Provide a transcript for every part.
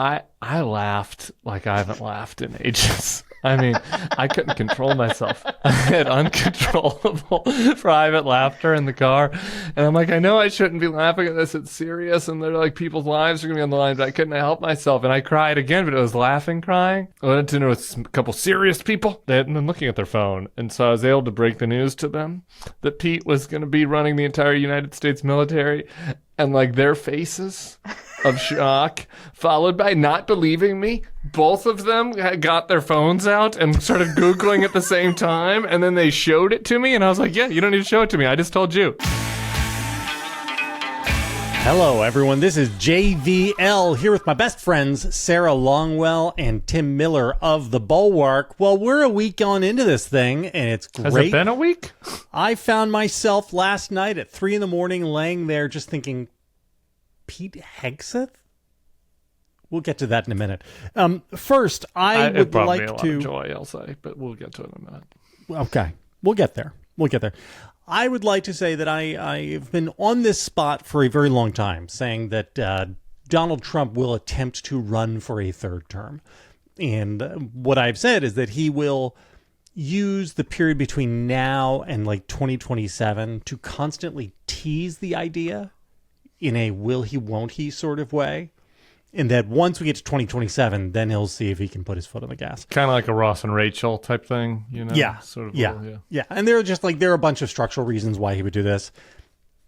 I laughed like I haven't laughed in ages. I mean, I couldn't control myself. I had uncontrollable private laughter in the car. And I'm like, I know I shouldn't be laughing at this. It's serious. And they're like, people's lives are going to be on the line. But I couldn't help myself. And I cried again, but it was laughing, crying. I went to dinner with a couple serious people. They hadn't been looking at their phone. And so I was able to break the news to them that Pete was going to be running the entire United States military. And like their faces of shock, followed by not believing me. Both of them got their phones out and started Googling at the same time. And then they showed it to me. And I was like, yeah, you don't need to show it to me. I just told you. Hello, everyone. This is JVL here with my best friends, Sarah Longwell and Tim Miller of the Bulwark. Well, we're a week on into this thing, and it's great. Has it been a week? I found myself last night at 3 a.m. laying there just thinking, Pete Hegseth? We'll get to that in a minute. First, I would like to... me a lot of joy, I'll say, but we'll get to it in a minute. Okay. We'll get there. I would like to say that I've been on this spot for a very long time, saying that Donald Trump will attempt to run for a third term. And what I've said is that he will use the period between now and like 2027 to constantly tease the idea in a will he, won't he sort of way. And that once we get to 2027, then he'll see if he can put his foot on the gas. Kind of like a Ross and Rachel type thing, you know? Yeah. Sort of. Yeah. And there are a bunch of structural reasons why he would do this.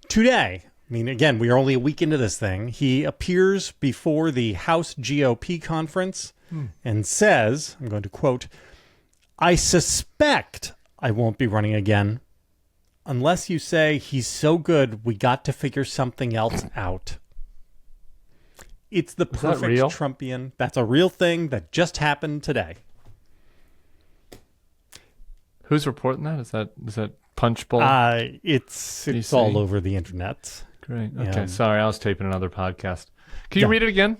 Today, I mean, again, we are only a week into this thing. He appears before the House GOP conference and says, I'm going to quote, "I suspect I won't be running again unless you say he's so good we got to figure something else out." It's the perfect Trumpian. That's a real thing that just happened today. Who's reporting that? Is that Punchbowl? It's all over the internet. Great. Okay. Sorry, I was taping another podcast. Can you read it again?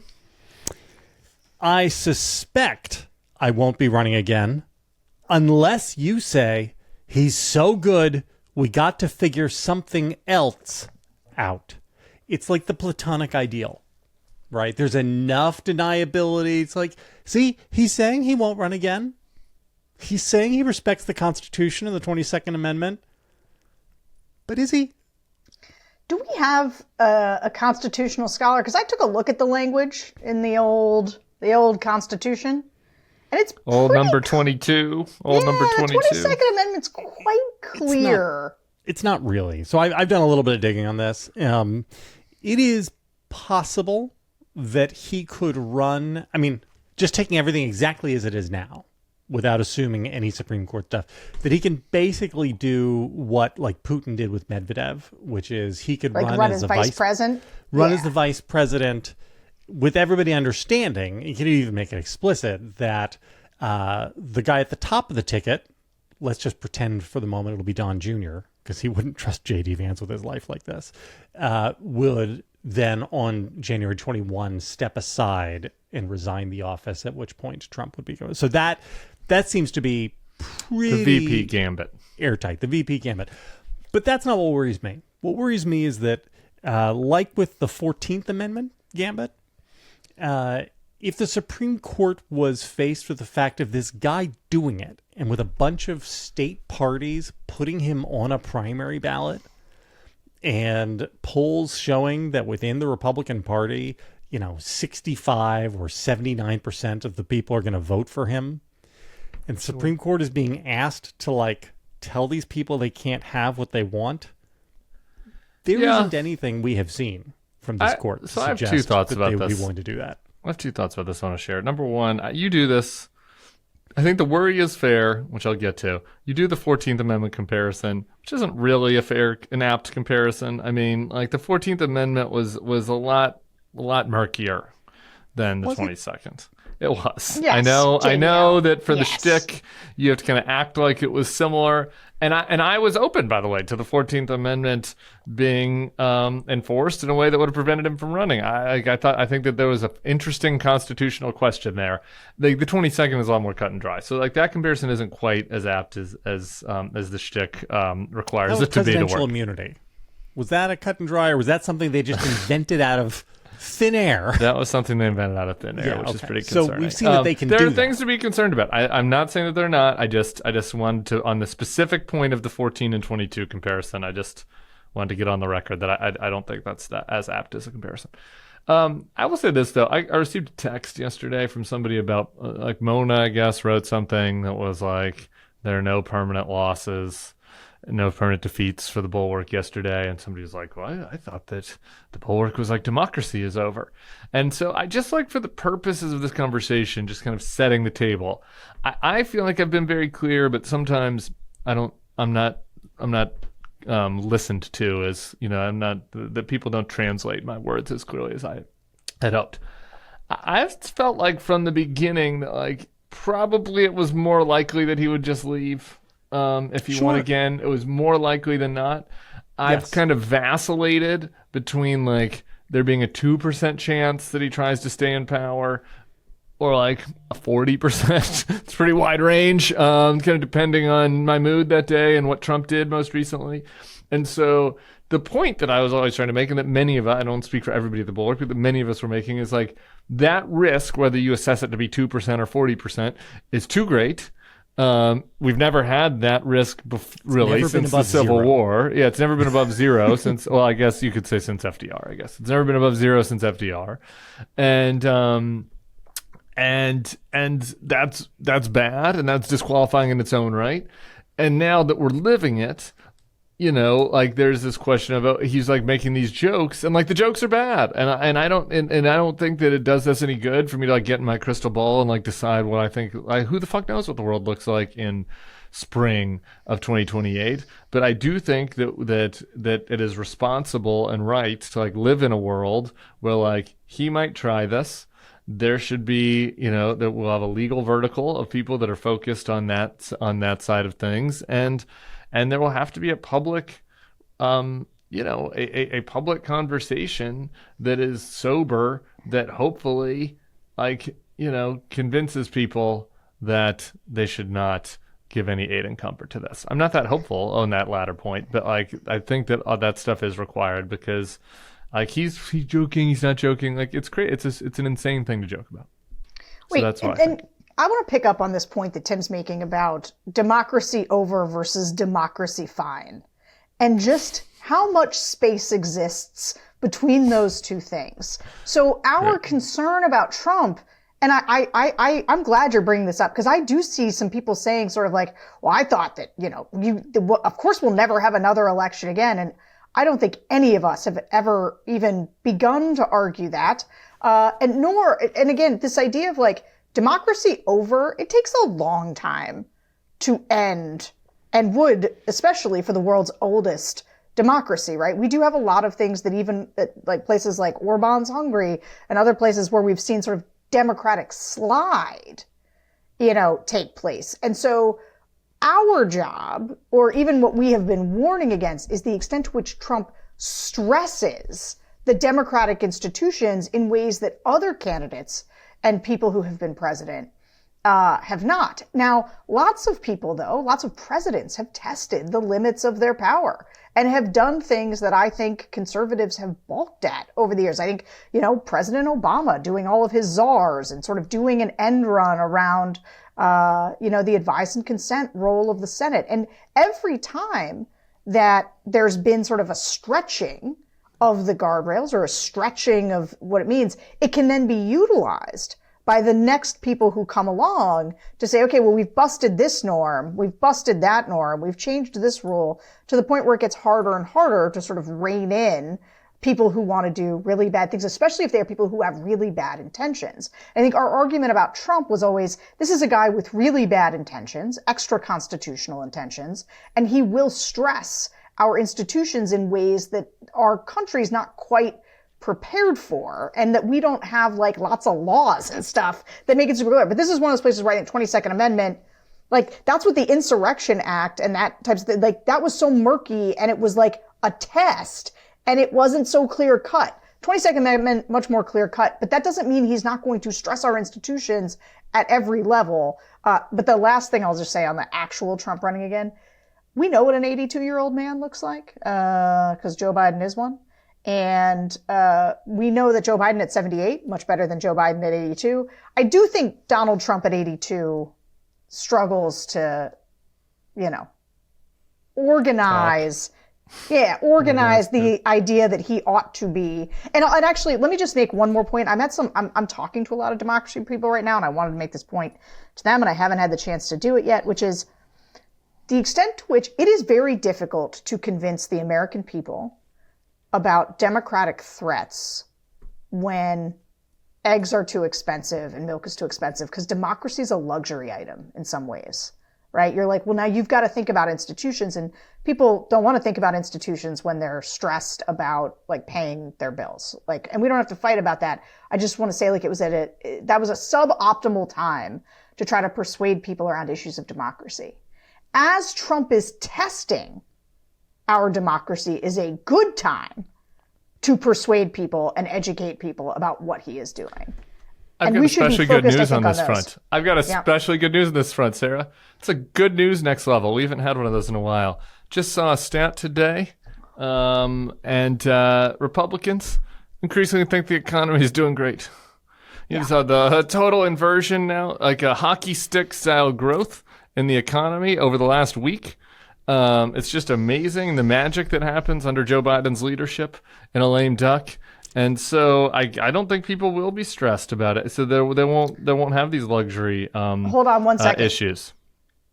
I suspect I won't be running again unless you say he's so good we got to figure something else out. It's like the Platonic ideal. Right? There's enough deniability. It's like, see, he's saying he won't run again. He's saying he respects the Constitution and the 22nd Amendment. But is he? Do we have a constitutional scholar? Because I took a look at the language in the old Constitution. And it's old number 22. Number 22. 22nd Amendment's quite clear. It's not really. So I've done a little bit of digging on this. It is possible that he could run, I mean, just taking everything exactly as it is now, without assuming any Supreme Court stuff, that he can basically do what like Putin did with Medvedev, which is he could run as the vice president. As the vice president with everybody understanding, he could even make it explicit that the guy at the top of the ticket, let's just pretend for the moment it'll be Don Jr., because he wouldn't trust J.D. Vance with his life like this, would then on January 21 step aside and resign the office, at which point Trump would be going. So that seems to be pretty... The VP gambit. Airtight, the VP gambit. But that's not what worries me. What worries me is that, like with the 14th Amendment gambit, if the Supreme Court was faced with the fact of this guy doing it, and with a bunch of state parties putting him on a primary ballot, and polls showing that within the Republican Party, 65 or 79% of the people are going to vote for him, and the Supreme Court is being asked to tell these people they can't have what they want, there isn't anything we have seen from this court. So I have two thoughts about this. They would be willing to do that. I have two thoughts about this I want to share. Number one, you do this. I think the worry is fair, which I'll get to. You do the 14th Amendment comparison, which isn't really an apt comparison. I mean, the 14th Amendment was a lot murkier than the 22nd. It was. Yes, I know that for the shtick, you have to kind of act like it was similar. And I was open, by the way, to the 14th Amendment being enforced in a way that would have prevented him from running. I think that there was an interesting constitutional question there. The 22nd is a lot more cut and dry. So that comparison isn't quite as apt as the shtick requires it to be to work. Presidential immunity. Was that a cut and dry, or was that something they just invented out of thin air. That was something they invented out of thin air, Yeah, which is okay. pretty So concerning. we've seen that they can there do are that. things to be concerned about. I'm not saying that they're not. I just wanted to, on the specific point of the 14 and 22 comparison, I just wanted to get on the record that I don't think that's that as apt as a comparison. I will say this, though. I received a text yesterday from somebody about, like, Mona, I guess, wrote something that was like, there are no permanent losses, no permanent defeats for the Bulwark yesterday. And somebody was like, well, I thought that the Bulwark was like, democracy is over. And so I just, like, for the purposes of this conversation, just kind of setting the table, I feel like I've been very clear, but sometimes I'm not listened to, as, you know, I'm not, that people don't translate my words as clearly as I had hoped. I've felt like from the beginning that, like, probably it was more likely that he would just leave. If he won again, it was more likely than not. I've kind of vacillated between, like, there being a 2% chance that he tries to stay in power, or like a 40%. It's a pretty wide range, kind of depending on my mood that day and what Trump did most recently. And so the point that I was always trying to make, and that many of us, I don't speak for everybody at the Bulwark, but that many of us were making, is like, that risk, whether you assess it to be 2% or 40%, is too great. We've never had that risk really since the Civil War. Yeah, it's never been above zero since, well, I guess you could say since FDR, I guess. It's never been above zero since FDR. And that's bad, and that's disqualifying in its own right. And now that we're living it, you know, like, there's this question of, he's like making these jokes, and like, the jokes are bad, and I don't think that it does us any good for me to, like, get in my crystal ball and, like, decide what I think. Like, who the fuck knows what the world looks like in spring of 2028? But I do think that it is responsible and right to, like, live in a world where, like, he might try this. There should be, you know, that we'll have a legal vertical of people that are focused on that side of things, and there will have to be a public, you know, a public conversation that is sober, that hopefully, like, you know, convinces people that they should not give any aid and comfort to this. I'm not that hopeful on that latter point, but, like, I think that all that stuff is required, because, like, he's joking, he's not joking. Like, it's great. It's an insane thing to joke about. So that's why. And I want to pick up on this point that Tim's making about democracy over versus democracy fine, and just how much space exists between those two things. So our concern about Trump, and I'm glad you're bringing this up, because I do see some people saying sort of like, well, I thought that, you know, of course we'll never have another election again. And I don't think any of us have ever even begun to argue that. And again, this idea of, like, democracy over, it takes a long time to end, and would, especially for the world's oldest democracy, right? We do have a lot of things that even at, like, places like Orban's Hungary and other places where we've seen sort of democratic slide, you know, take place. And so our job, or even what we have been warning against, is the extent to which Trump stresses the democratic institutions in ways that other candidates and people who have been president have not. Now, lots of people, though, lots of presidents have tested the limits of their power and have done things that I think conservatives have balked at over the years. I think, you know, President Obama doing all of his czars and sort of doing an end run around, you know, the advice and consent role of the Senate. And every time that there's been sort of a stretching of the guardrails, or a stretching of what it means, it can then be utilized by the next people who come along to say, okay, well, we've busted this norm, we've busted that norm, we've changed this rule, to the point where it gets harder and harder to sort of rein in people who want to do really bad things, especially if they are people who have really bad intentions. I think our argument about Trump was always, this is a guy with really bad intentions, extra constitutional intentions, and he will stress our institutions in ways that our country's not quite prepared for, and that we don't have, like, lots of laws and stuff that make it super clear. But this is one of those places where I think 22nd Amendment, like, that's what the Insurrection Act and that types of thing, like, that was so murky, and it was like a test, and it wasn't so clear cut. 22nd Amendment, much more clear cut, but that doesn't mean he's not going to stress our institutions at every level. But the last thing I'll just say on the actual Trump running again, we know what an 82-year-old man looks like, because Joe Biden is one. And we know that Joe Biden at 78, much better than Joe Biden at 82. I do think Donald Trump at 82 struggles to, organize the idea that he ought to be. And actually, let me just make one more point. I'm talking to a lot of democracy people right now, and I wanted to make this point to them, and I haven't had the chance to do it yet, which is the extent to which it is very difficult to convince the American people about democratic threats when eggs are too expensive and milk is too expensive, because democracy is a luxury item in some ways, right? You're like, well, now you've got to think about institutions, and people don't want to think about institutions when they're stressed about like paying their bills. And we don't have to fight about that. I just want to say that was a suboptimal time to try to persuade people around issues of democracy. As Trump is testing our democracy, is a good time to persuade people and educate people about what he is doing. I've got especially good news on this front. I've got especially good news on this front, Sarah. It's a good news next level. We haven't had one of those in a while. Just saw a stat today, and Republicans increasingly think the economy is doing great. You saw the total inversion now, like a hockey stick style growth in the economy over the last week. It's just amazing, the magic that happens under Joe Biden's leadership in a lame duck. And so I don't think people will be stressed about it. So they won't have these luxury Hold on one second. Issues.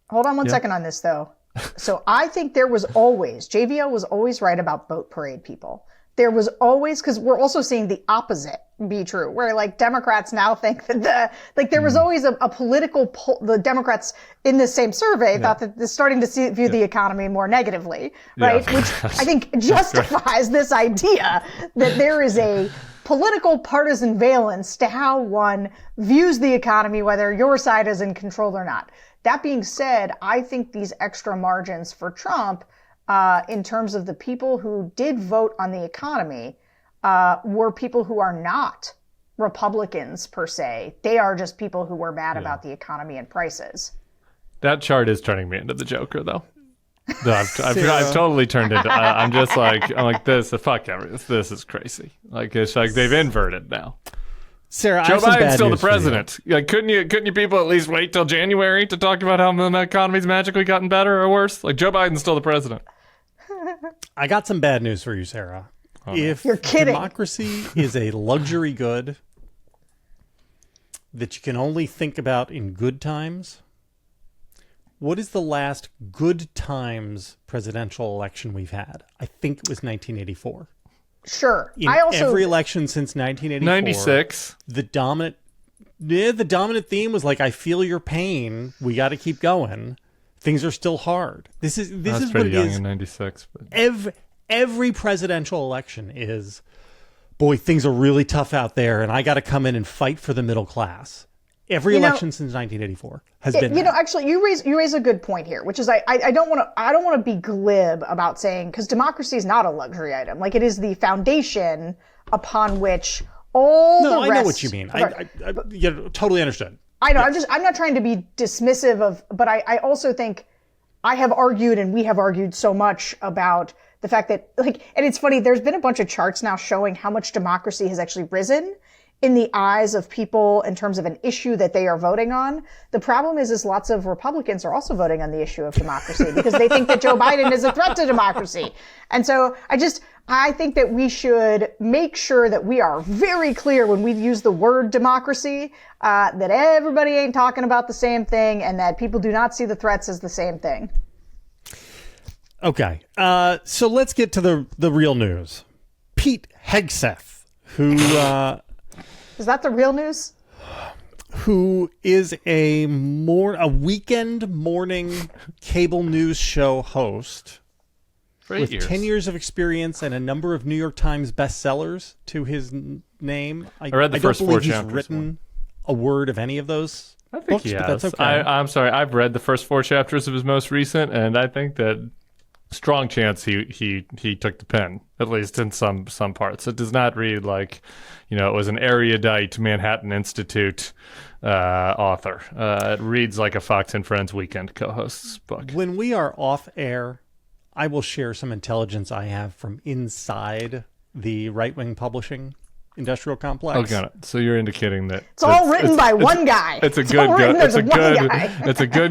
Hold on one second on this, though. So I think JVO was always right about boat parade people. There was always, because we're also seeing the opposite be true, where like Democrats now think that there was always a political the Democrats in this same survey thought that they're starting to view the economy more negatively, right? Which I think justifies this idea that there is a political partisan valence to how one views the economy, whether your side is in control or not. That being said, I think these extra margins for Trump, in terms of the people who did vote on the economy, were people who are not Republicans per se. They are just people who were mad about the economy and prices. That chart is turning me into the Joker, though. I've totally turned into. I'm like this. Fuck everything. This is crazy. Like it's like they've inverted now. Sarah, Joe Biden's still the president. Like, couldn't you people at least wait till January to talk about how the economy's magically gotten better or worse? Like Joe Biden's still the president. I got some bad news for you, Sarah. If you're kidding, democracy is a luxury good that you can only think about in good times, what is the last good times presidential election we've had? I think it was 1984. Sure. In every election since 1984, 96. The dominant theme was like, I feel your pain. We got to keep going. Things are still hard. This is what it is. In 96. But... Every presidential election is, boy, things are really tough out there, and I got to come in and fight for the middle class. Every election since 1984 has been. Actually, you raise a good point here, which is I don't want to be glib about saying, because democracy is not a luxury item. Like, it is the foundation upon which all the rest. I know what you mean. I totally understood. I know. Yes. I'm not trying to be dismissive of, but I also think I have argued, and we have argued so much about the fact that, like, and it's funny, there's been a bunch of charts now showing how much democracy has actually risen in the eyes of people in terms of an issue that they are voting on. The problem is lots of Republicans are also voting on the issue of democracy because they think that Joe Biden is a threat to democracy. And so I think that we should make sure that we are very clear when we use the word democracy, that everybody ain't talking about the same thing and that people do not see the threats as the same thing. Okay. So let's get to the real news. Pete Hegseth, who... is that the real news? Who is a weekend morning cable news show host with 10 years of experience and a number of New York Times bestsellers to his name. I read the first 4 chapters. I don't believe he's written a word of any of those I think books, he has. But that's okay. I'm sorry. I've read the first 4 chapters of his most recent, and I think that strong chance he took the pen, at least in some parts. It does not read like, it was an erudite Manhattan Institute author. It reads like a Fox and Friends weekend co-host's book. When we are off air, I will share some intelligence I have from inside the right-wing publishing industrial complex. Oh, got it. So you're indicating that It's all written by one guy. It's a good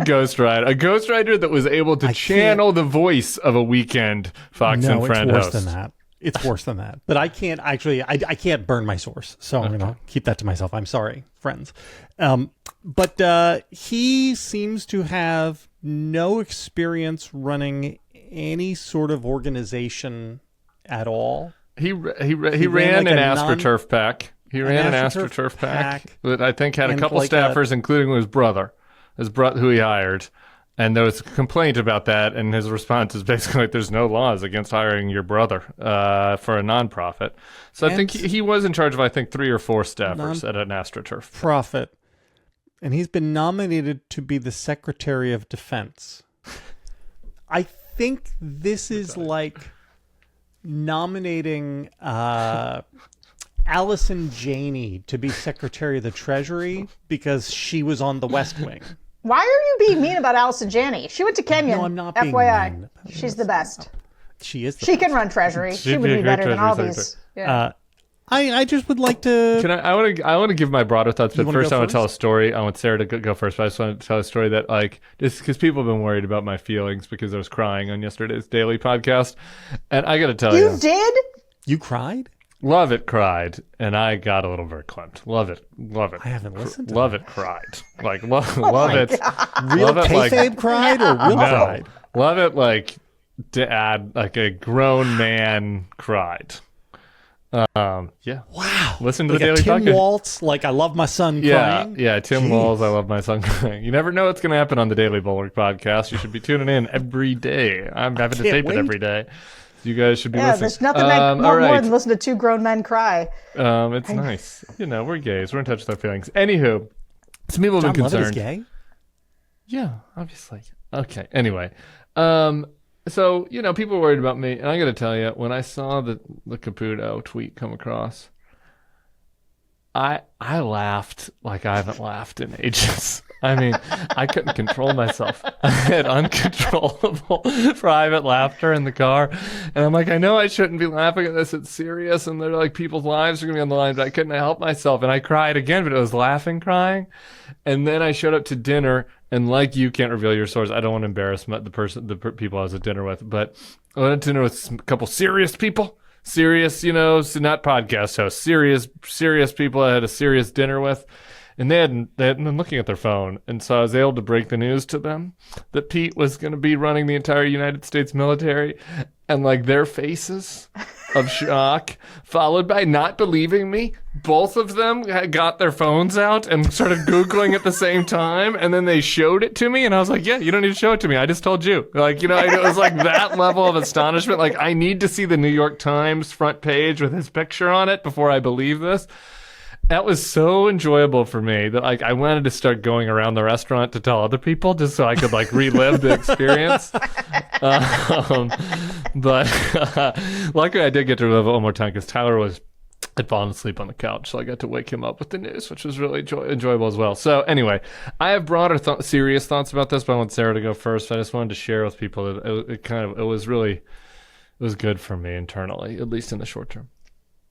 ghostwriter. A ghostwriter that was able to channel the voice of a weekend Fox and Friend it's worse host. than that. It's worse than that. But I can't actually, I can't burn my source. So I'm going to keep that to myself. I'm sorry, friends. But he seems to have no experience running any sort of organization at all. He ran an AstroTurf pack. He ran an AstroTurf pack that I think had a couple staffers, including his brother, who he hired. And there was a complaint about that, and his response is basically like, there's no laws against hiring your brother for a nonprofit. So I think he was in charge of, I think, 3 or 4 staffers at an AstroTurf. Profit. And he's been nominated to be the Secretary of Defense. I think this is like nominating Allison Janney to be Secretary of the Treasury because she was on the West Wing. Why are you being mean about Allison Janney? She went to Kenyon. No, I'm not being FYI. mean. She's the best. She is. She can run Treasury. She would be better than all these. Yeah. I just would like to. I want to give my broader thoughts, but first I want to tell a story. I want Sarah to go first, but I just want to tell a story that, like, just because people have been worried about my feelings because I was crying on yesterday's daily podcast, and I got to tell you, you did. You cried. Love It cried, and I got a little verklempt. Love it. I haven't listened to Love It cried. Like, love it. Real Love it, kayfabe cried or real cried? Love It, like, to add, like, a grown man cried. Yeah. Wow. Listen to like the daily Tim podcast. Waltz, like, I love my son crying. Yeah, Tim Walz, I love my son crying. You never know what's going to happen on the Daily Bulwark podcast. You should be tuning in every day. I'm having to tape it every day. You guys should be listening. There's nothing I want more than listen to 2 grown men cry. It's nice. You know, we're gays. We're in touch with our feelings. Anywho, some people have been concerned. Lovett is gay? Yeah, obviously. Okay, anyway. So, you know, people are worried about me. And I got to tell you, when I saw the Caputo tweet come across, I laughed like I haven't laughed in ages. I mean, I couldn't control myself. I had uncontrollable private laughter in the car. And I'm like, I know I shouldn't be laughing at this. It's serious. And they're like, people's lives are going to be on the line. But I couldn't help myself. And I cried again, but it was laughing, crying. And then I showed up to dinner. And like you can't reveal your source. I don't want to embarrass the people I was at dinner with. But I went to dinner with a couple serious people. Serious, you know, so not podcast hosts. Serious people I had a serious dinner with. And they hadn't been looking at their phone. And so I was able to break the news to them that Pete was going to be running the entire United States military. And like their faces of shock, followed by not believing me. Both of them got their phones out and started Googling at the same time. And then they showed it to me. And I was like, yeah, you don't need to show it to me. I just told you. Like, you know, it was like that level of astonishment. Like, I need to see the New York Times front page with his picture on it before I believe this. That was so enjoyable for me that like I wanted to start going around the restaurant to tell other people just so I could like relive the experience. But luckily I did get to relive it one more time because Tyler had fallen asleep on the couch, so I got to wake him up with the news, which was really enjoyable as well. So anyway, I have broader serious thoughts about this, but I want Sarah to go first. I just wanted to share with people that it was good for me internally, at least in the short term.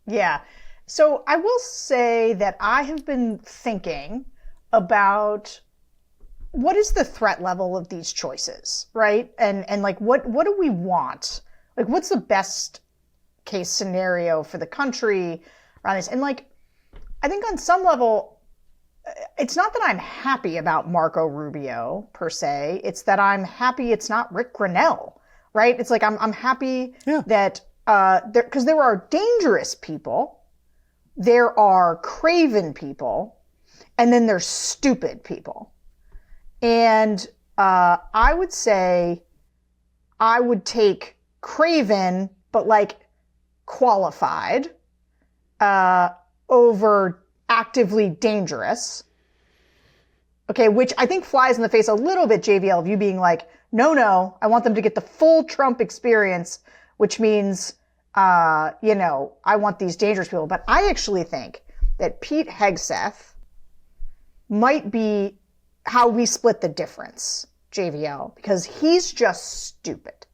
Yeah. So I will say that I have been thinking about what is the threat level of these choices, right? And like, what do we want? Like, what's the best case scenario for the country around this? And like, I think on some level, it's not that I'm happy about Marco Rubio per se. It's that I'm happy it's not Rick Grenell, right? It's like, I'm happy that, because there are dangerous people. There are craven people, and then there's stupid people. And I would say I would take craven, but like qualified, over actively dangerous. Okay, which I think flies in the face a little bit, JVL, of you being like, no, I want them to get the full Trump experience, which means I want these dangerous people. But I actually think that Pete Hegseth might be how we split the difference, JVL, because he's just stupid.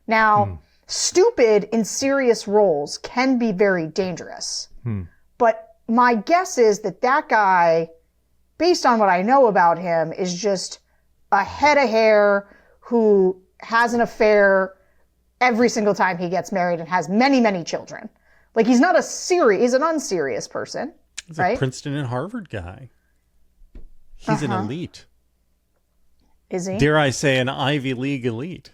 Now, stupid in serious roles can be very dangerous. But my guess is that guy, based on what I know about him, is just a head of hair who has an affair every single time he gets married and has many, many children. Like, he's not he's an unserious person. He's right? a Princeton and Harvard guy. He's an elite. Is he? Dare I say an Ivy League elite.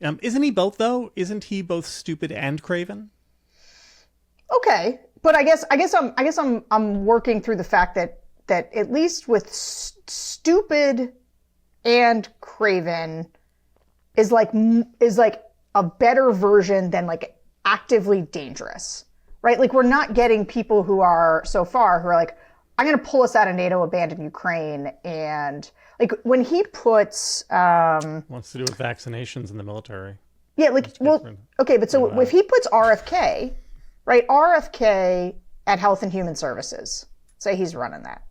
Isn't he both, though? Isn't he both stupid and craven? Okay. But I guess I'm working through the fact that at least with stupid and craven is like a better version than like actively dangerous, right? Like, we're not getting people who are like, I'm going to pull us out of NATO, abandon Ukraine. And like, when he puts, wants to do with vaccinations in the military. Yeah. Like, well, okay. But so if he puts RFK, right? RFK at Health and Human Services, say he's running that.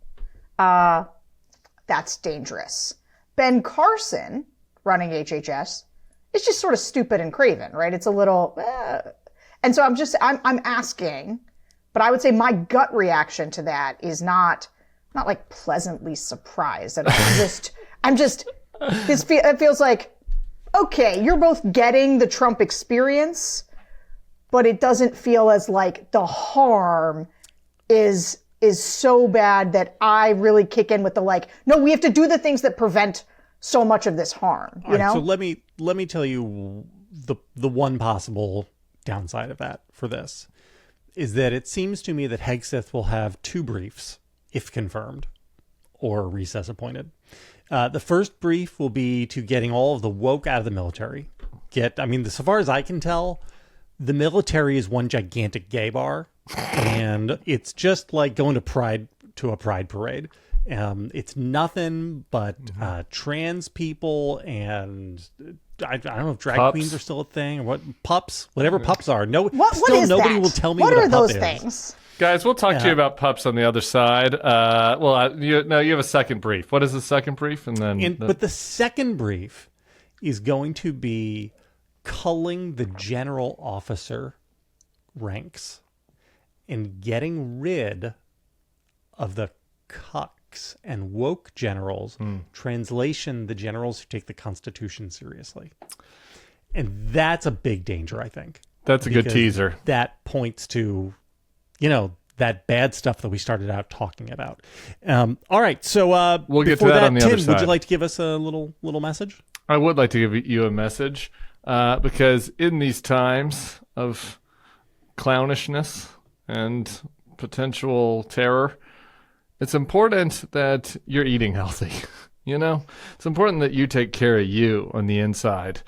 That's dangerous. Ben Carson running HHS is just sort of stupid and craven, right? It's a little, and so I'm asking, but I would say my gut reaction to that is not like pleasantly surprised. And it feels like, okay, you're both getting the Trump experience, but it doesn't feel as like the harm is so bad that I really kick in with the like, no, we have to do the things that prevent so much of this harm. You know? So let me tell you the one possible downside of that for this is that it seems to me that Hegseth will have two briefs, if confirmed or recess appointed. The first brief will be to getting all of the woke out of the military. So far as I can tell, the military is one gigantic gay bar, and it's just like going to a pride parade. It's nothing but trans people and I don't know if drag queens are still a thing or what, pups, whatever pups are. Nobody will tell me what are a pup those is. things. Guys, we'll talk to you about pups on the other side. You have a second brief. What is the second brief? But the second brief is going to be culling the general officer ranks and getting rid of the cucks and woke generals. Translation, the generals who take the Constitution seriously. And that's a big danger, I think. That's a good teaser. That points to, that bad stuff that we started out talking about. All right, so we'll get to that on the Tim, other side. Would you like to give us a little message? I would like to give you a message because in these times of clownishness and potential terror, it's important that you're eating healthy. It's important that you take care of you on the inside.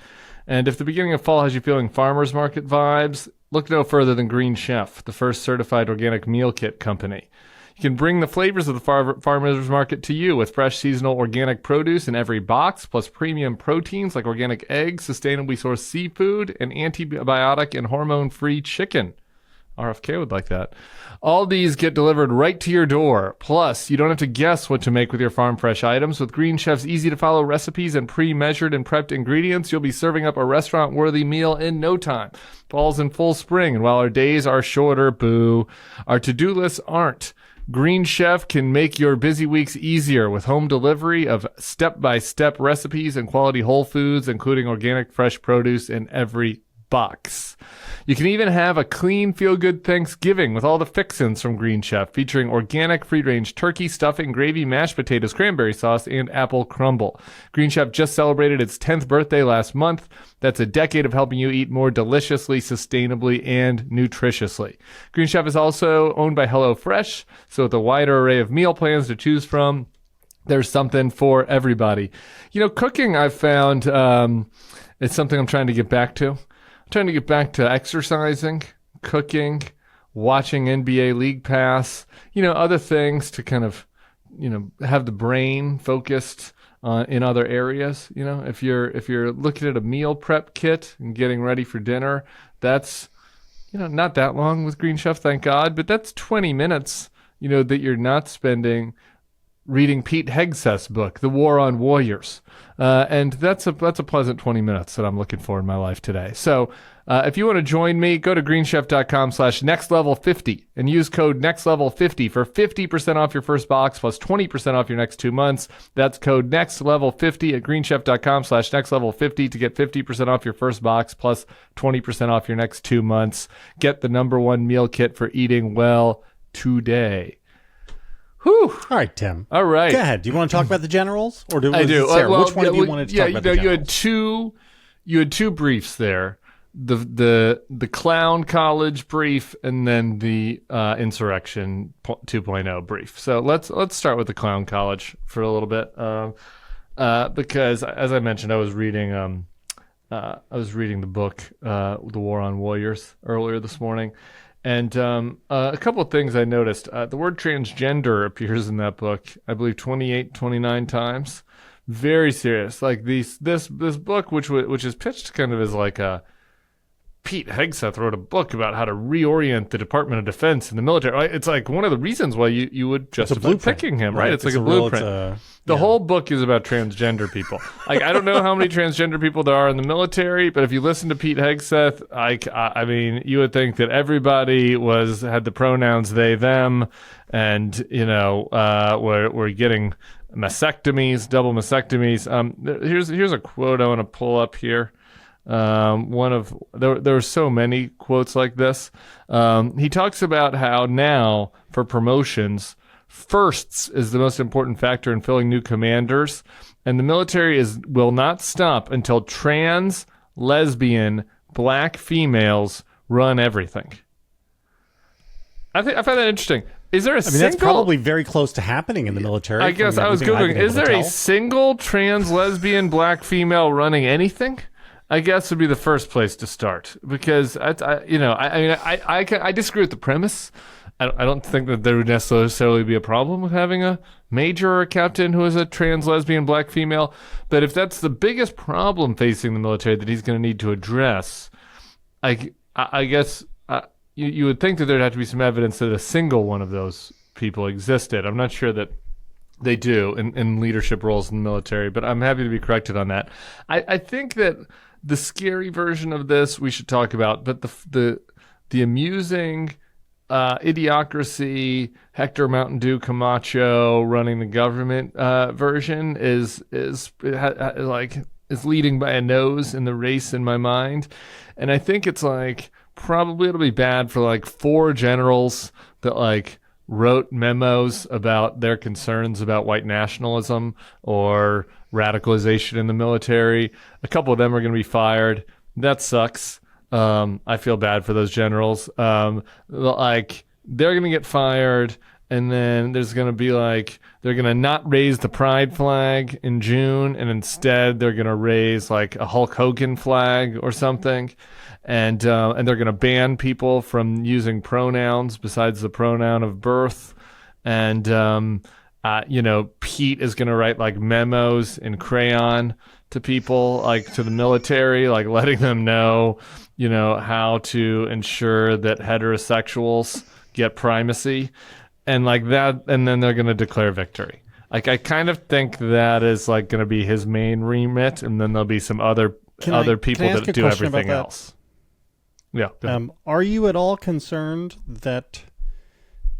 And if the beginning of fall has you feeling farmer's market vibes, look no further than Green Chef, the first certified organic meal kit company. You can bring the flavors of the farmer's market to you with fresh seasonal organic produce in every box, plus premium proteins like organic eggs, sustainably sourced seafood, and antibiotic and hormone-free chicken. RFK would like that. All these get delivered right to your door. Plus, you don't have to guess what to make with your farm fresh items. With Green Chef's easy-to-follow recipes and pre-measured and prepped ingredients, you'll be serving up a restaurant-worthy meal in no time. Fall's in full swing, and while our days are shorter, our to-do lists aren't. Green Chef can make your busy weeks easier with home delivery of step-by-step recipes and quality whole foods, including organic fresh produce in every box. You can even have a clean, feel-good Thanksgiving with all the fixins from Green Chef, featuring organic, free-range turkey, stuffing, gravy, mashed potatoes, cranberry sauce, and apple crumble. Green Chef just celebrated its 10th birthday last month. That's a decade of helping you eat more deliciously, sustainably, and nutritiously. Green Chef is also owned by HelloFresh, so with a wider array of meal plans to choose from, there's something for everybody. Cooking, I've found, it's something I'm trying to get back to. Trying to get back to exercising, cooking, watching NBA League Pass, other things to kind of, have the brain focused in other areas. If you're looking at a meal prep kit and getting ready for dinner, that's, not that long with Green Chef, thank God, but that's 20 minutes, that you're not spending reading Pete Hegseth's book, The War on Warriors. And that's a pleasant 20 minutes that I'm looking for in my life today. So if you want to join me, go to greenchef.com/nextlevel50 and use code nextlevel50 for 50% off your first box plus 20% off your next 2 months. That's code nextlevel50 at greenchef.com/nextlevel50 to get 50% off your first box plus 20% off your next 2 months. Get the #1 meal kit for eating well today. Whew. All right, Tim. All right. Go ahead. Do you want to talk about the generals, or I do. Sarah, Well, which one do you want to talk about? The generals? You had two briefs there. The clown college brief and then the insurrection 2.0 brief. So let's start with the clown college for a little bit, because as I mentioned, I was reading the book The War on Warriors earlier this morning. And a couple of things I noticed. The word transgender appears in that book, I believe 28, 29 times. Very serious. Like this book, which is pitched kind of as like a Pete Hegseth wrote a book about how to reorient the Department of Defense and the military. Right? It's like one of the reasons why you would justify picking him, right? It's like a blueprint. The whole book is about transgender people. Like, I don't know how many transgender people there are in the military, but if you listen to Pete Hegseth, I mean, you would think that everybody had the pronouns they, them, and, we're getting mastectomies, double mastectomies. Here's a quote I want to pull up here. There are so many quotes like this. He talks about how now for promotions, firsts is the most important factor in filling new commanders, and the military will not stop until trans, lesbian, black females run everything. I find that interesting. Is there that's probably very close to happening in the military. I guess I was Googling. Is there a single trans, lesbian, black female running anything? I guess would be the first place to start, because I disagree with the premise. I don't think that there would necessarily be a problem with having a major or a captain who is a trans, lesbian, black female. But if that's the biggest problem facing the military that he's going to need to address, I guess you would think that there'd have to be some evidence that a single one of those people existed. I'm not sure that they do in leadership roles in the military, but I'm happy to be corrected on that. I think that the scary version of this we should talk about, but the amusing Idiocracy, Hector Mountain Dew Camacho running the government version is leading by a nose in the race in my mind. And I think it's probably it'll be bad for 4 generals that wrote memos about their concerns about white nationalism or radicalization in the military. A couple of them are going to be fired. That sucks. I feel bad for those generals. They're going to get fired, and then there's going to be they're going to not raise the pride flag in June, and instead they're going to raise a Hulk Hogan flag or something, and they're going to ban people from using pronouns besides the pronoun of birth, and Pete is going to write memos in crayon to people, to the military, letting them know, how to ensure that heterosexuals get primacy and that. And then they're going to declare victory. I kind of think that is going to be his main remit. And then there'll be some other people that do everything else. Yeah. Are you at all concerned that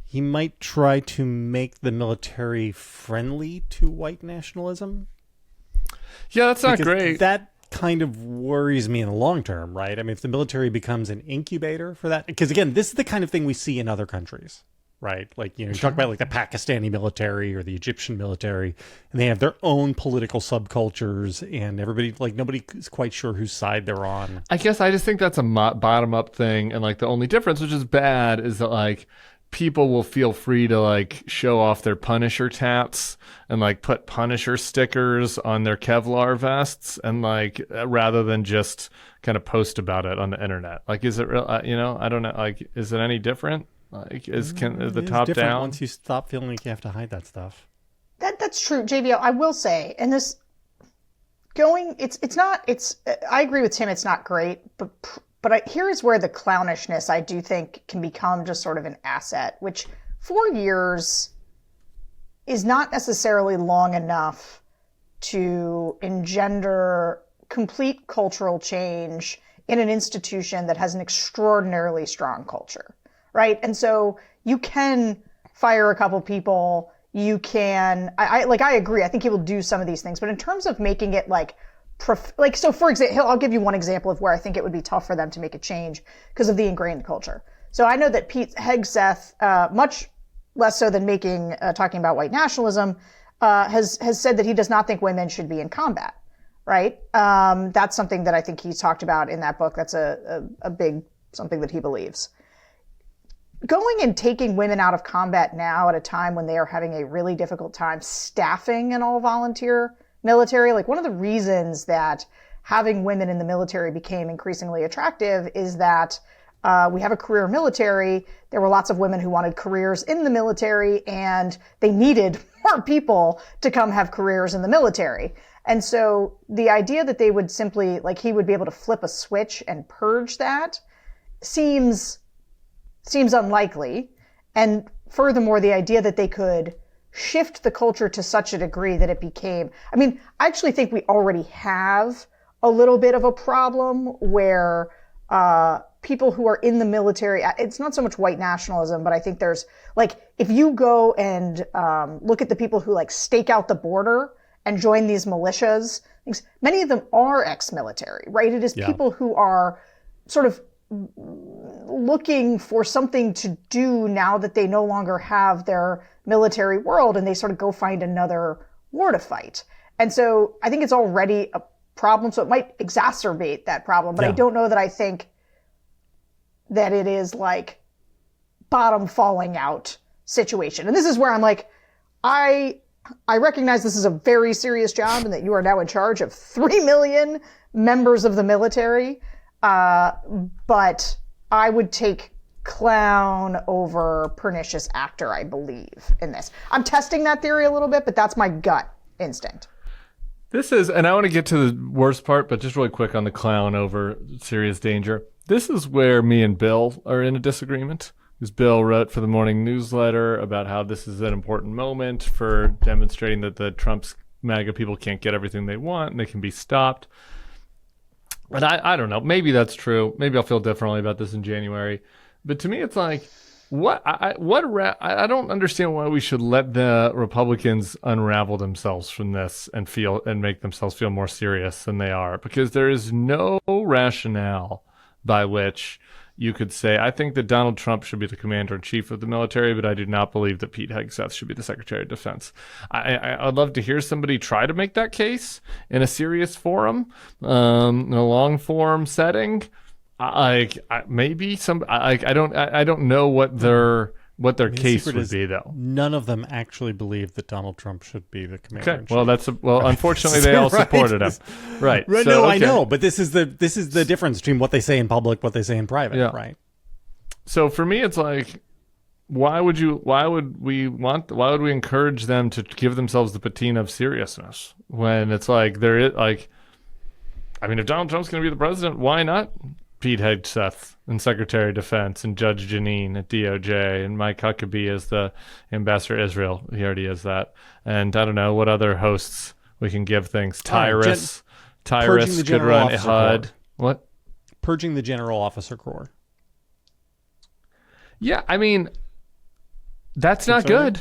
he might try to make the military friendly to white nationalism? Yeah, that's not great. That kind of worries me in the long term, right? I mean, if the military becomes an incubator for that, because again, this is the kind of thing we see in other countries, right? You talk about the Pakistani military or the Egyptian military, and they have their own political subcultures, and everybody, nobody is quite sure whose side they're on. I guess I just think that's a bottom up thing, and the only difference, which is bad, is that people will feel free to show off their Punisher tats and put Punisher stickers on their Kevlar vests and rather than just kind of post about it on the internet. Is it real? I don't know. Is it any different? Is the top down? Once you stop feeling like you have to hide that stuff. That's true, JVL. I will say, and this it's not. I agree with Tim. It's not great, but here is where the clownishness, I do think, can become just sort of an asset, which for years is not necessarily long enough to engender complete cultural change in an institution that has an extraordinarily strong culture, right? And so you can fire a couple people, you can, I agree, I think he will do some of these things, but in terms of making it so for example, I'll give you one example of where I think it would be tough for them to make a change because of the ingrained culture. So I know that Pete Hegseth, much less so than talking about white nationalism, has said that he does not think women should be in combat, right? That's something that I think he's talked about in that book. That's a big something that he believes. Going and taking women out of combat now at a time when they are having a really difficult time staffing an all-volunteer military, like one of the reasons that having women in the military became increasingly attractive is that we have a career military. There were lots of women who wanted careers in the military, and they needed more people to come have careers in the military. And so the idea that they would simply, like he would be able to flip a switch and purge that seems unlikely. And furthermore, the idea that they could shift the culture to such a degree that it became, I mean, I actually think we already have a little bit of a problem where people who are in the military, it's not so much white nationalism, but I think there's like, if you go and look at the people who like stake out the border and join these militias, many of them are ex-military, right? It is people who are sort of looking for something to do now that they no longer have their military world, and they sort of go find another war to fight. And so I think it's already a problem, so it might exacerbate that problem, but I don't know that I think that it is like bottom falling out situation. And this is where I'm like, I recognize this is a very serious job and that you are now in charge of 3 million members of the military. But I would take clown over pernicious actor, I believe, in this. I'm testing that theory a little bit, but that's my gut instinct. This is, and I want to get to the worst part, but just really quick on the clown over serious danger. This is where me and Bill are in a disagreement. Because Bill wrote for the morning newsletter about how this is an important moment for demonstrating that the Trump's MAGA people can't get everything they want and they can be stopped. But I don't know. Maybe that's true. Maybe I'll feel differently about this in January. But to me, it's like, I don't understand why we should let the Republicans unravel themselves from this and make themselves feel more serious than they are, because there is no rationale by which you could say, I think that Donald Trump should be the commander-in-chief of the military, but I do not believe that Pete Hegseth should be the Secretary of Defense. I'd love to hear somebody try to make that case in a serious forum, in a long-form setting. I don't know what their case would be, though. None of them actually believe that Donald Trump should be the commander-in-chief. Okay. Well, unfortunately, they all supported him. Right. Right. So, I know, but this is the difference between what they say in public, what they say in private. Yeah. Right. So for me, it's like, why would we encourage them to give themselves the patina of seriousness when it's like if Donald Trump's going to be the president, why not Pete Hegseth and Secretary of Defense and Judge Jeanine at DOJ and Mike Huckabee as the ambassador to Israel? He already is that. And I don't know what other hosts we can give things. Tyrus could run HUD. What? Purging the General Officer Corps. Yeah, I mean, that's not good.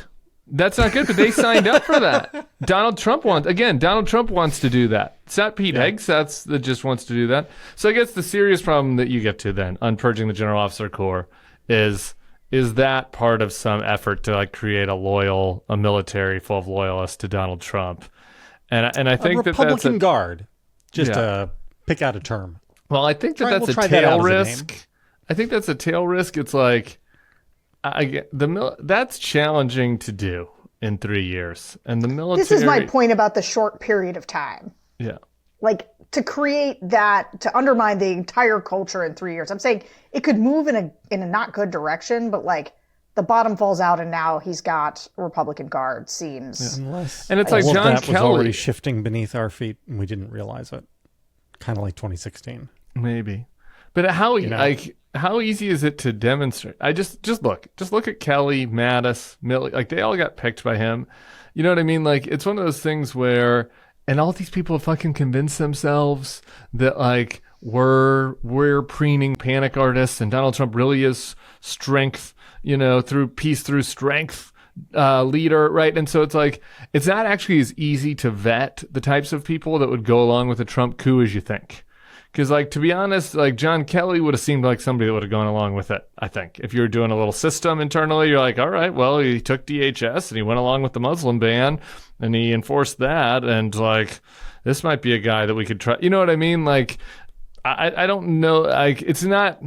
That's not good, but they signed up for that. Donald Trump wants to do that. It's not Pete Hegseth that just wants to do that. So I guess the serious problem that you get to then on purging the General Officer Corps is that part of some effort to like create a military full of loyalists to Donald Trump. And I think that Republican Guard, just to pick out a term. Well, I think that's a tail risk. I think that's a tail risk. It's like, that's challenging to do in 3 years, and the military. This is my point about the short period of time. Yeah, like to create that, to undermine the entire culture in 3 years. I'm saying it could move in a not good direction, but like the bottom falls out, and now he's got Republican Guard. Seems, and it's like John that Kelly was already shifting beneath our feet, and we didn't realize it. Kind of like 2016, maybe. But how You know? like how easy is it to demonstrate? I just look at Kelly, Mattis, Milley, like they all got picked by him. You know what I mean? Like it's one of those things where, and all these people fucking convince themselves that like we're preening panic artists, and Donald Trump really is strength, through peace through strength leader, right? And so it's like it's not actually as easy to vet the types of people that would go along with a Trump coup as you think. Because, like, to be honest, like, John Kelly would have seemed like somebody that would have gone along with it, I think. If you were doing a little system internally, you're like, all right, well, he took DHS and he went along with the Muslim ban and he enforced that. And, like, this might be a guy that we could try. You know what I mean? Like, I don't know. Like, it's not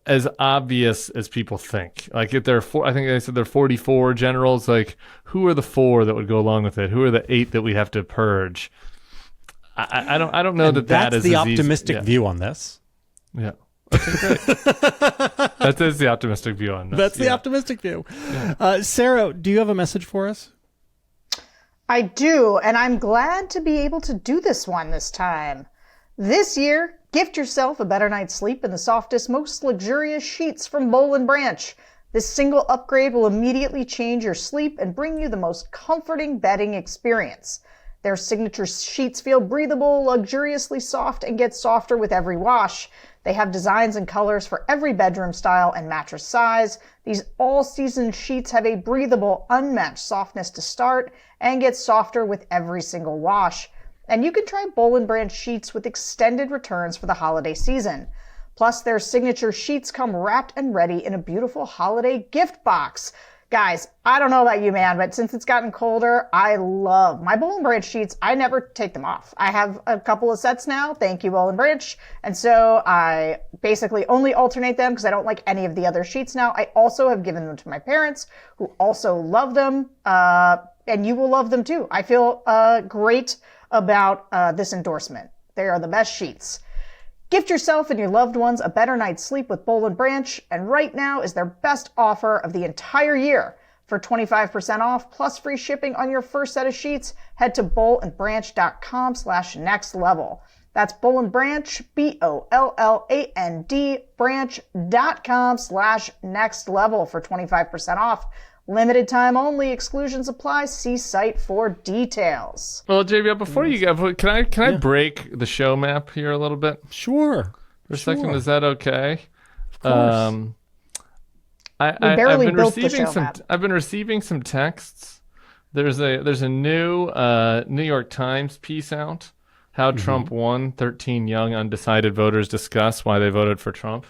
as obvious as people think. Like, if there are I think they said there are 44 generals. Like, who are the 4 that would go along with it? Who are the 8 that we have to purge? I don't know that is the as easy. optimistic view on this. Yeah. Okay, great. That is the optimistic view on this. That's the optimistic view. Yeah. Sarah, do you have a message for us? I do, and I'm glad to be able to do this one this time. This year, gift yourself a better night's sleep in the softest, most luxurious sheets from Boll & Branch. This single upgrade will immediately change your sleep and bring you the most comforting bedding experience. Their signature sheets feel breathable, luxuriously soft, and get softer with every wash. They have designs and colors for every bedroom style and mattress size. These all-season sheets have a breathable, unmatched softness to start and get softer with every single wash. And you can try Boll & Branch sheets with extended returns for the holiday season. Plus, their signature sheets come wrapped and ready in a beautiful holiday gift box. Guys, I don't know about you, man, but since it's gotten colder, I love my Boll & Branch sheets. I never take them off. I have a couple of sets now. Thank you, Boll & Branch. And so I basically only alternate them because I don't like any of the other sheets now. I also have given them to my parents who also love them. And you will love them too. I feel great about this endorsement. They are the best sheets. Gift yourself and your loved ones a better night's sleep with Boll & Branch, and right now is their best offer of the entire year. For 25% off plus free shipping on your first set of sheets, head to bollandbranch.com/nextlevel. That's Boll & Branch, BOLLAND, branch.com/nextlevel for 25% off. Limited time only. Exclusions apply. See site for details. Well, JB, before you go, can I break the show map here a little bit? Sure. For a second, is that okay? Of course. I've been receiving some texts. There's a new New York Times piece out. How Trump won. 13 young undecided voters discuss why they voted for Trump.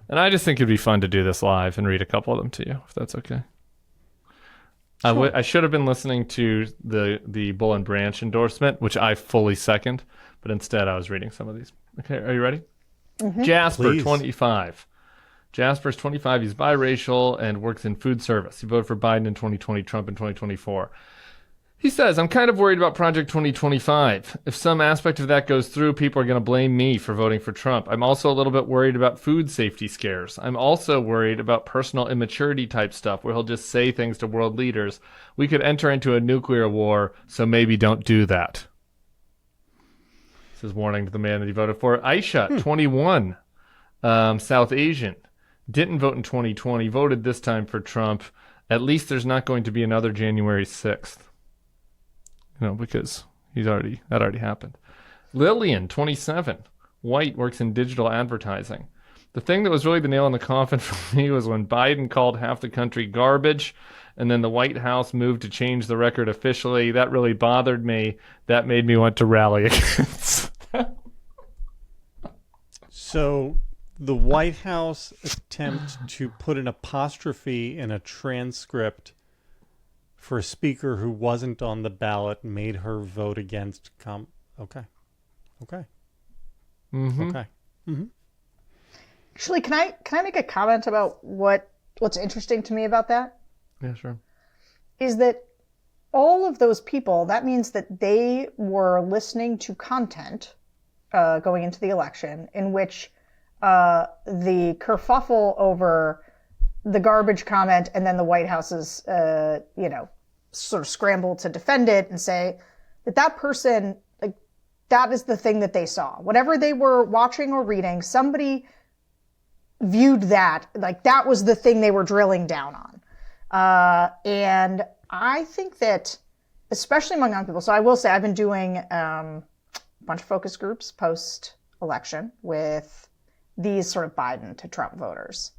And I just think it'd be fun to do this live and read a couple of them to you, if that's okay. Sure. I should have been listening to the Boll & Branch endorsement, which I fully second, but instead I was reading some of these. Okay, are you ready? Mm-hmm. Jasper, Please. 25. Jasper's 25. He's biracial and works in food service. He voted for Biden in 2020, Trump in 2024. He says, I'm kind of worried about Project 2025. If some aspect of that goes through, people are going to blame me for voting for Trump. I'm also a little bit worried about food safety scares. I'm also worried about personal immaturity type stuff where he'll just say things to world leaders. We could enter into a nuclear war, so maybe don't do that. This is warning to the man that he voted for. Aisha, 21, South Asian. Didn't vote in 2020, voted this time for Trump. At least there's not going to be another January 6th. Because that already happened. Lillian, 27, white, works in digital advertising. The thing that was really the nail in the coffin for me was when Biden called half the country garbage, and then the White House moved to change the record officially. That really bothered me. That made me want to rally against. So the White House attempt to put an apostrophe in a transcript for a speaker who wasn't on the ballot made her vote against Okay. Mm-hmm. Okay. Mm-hmm. Actually, can I make a comment about what's interesting to me about that? Yeah, sure. Is that all of those people, that means that they were listening to content going into the election in which the kerfuffle over the garbage comment and then the White House's, sort of scramble to defend it and say that person, like, that is the thing that they saw. Whatever they were watching or reading, somebody viewed that, like that was the thing they were drilling down on. And I think that, especially among young people, so I will say I've been doing a bunch of focus groups post-election with these sort of Biden to Trump voters.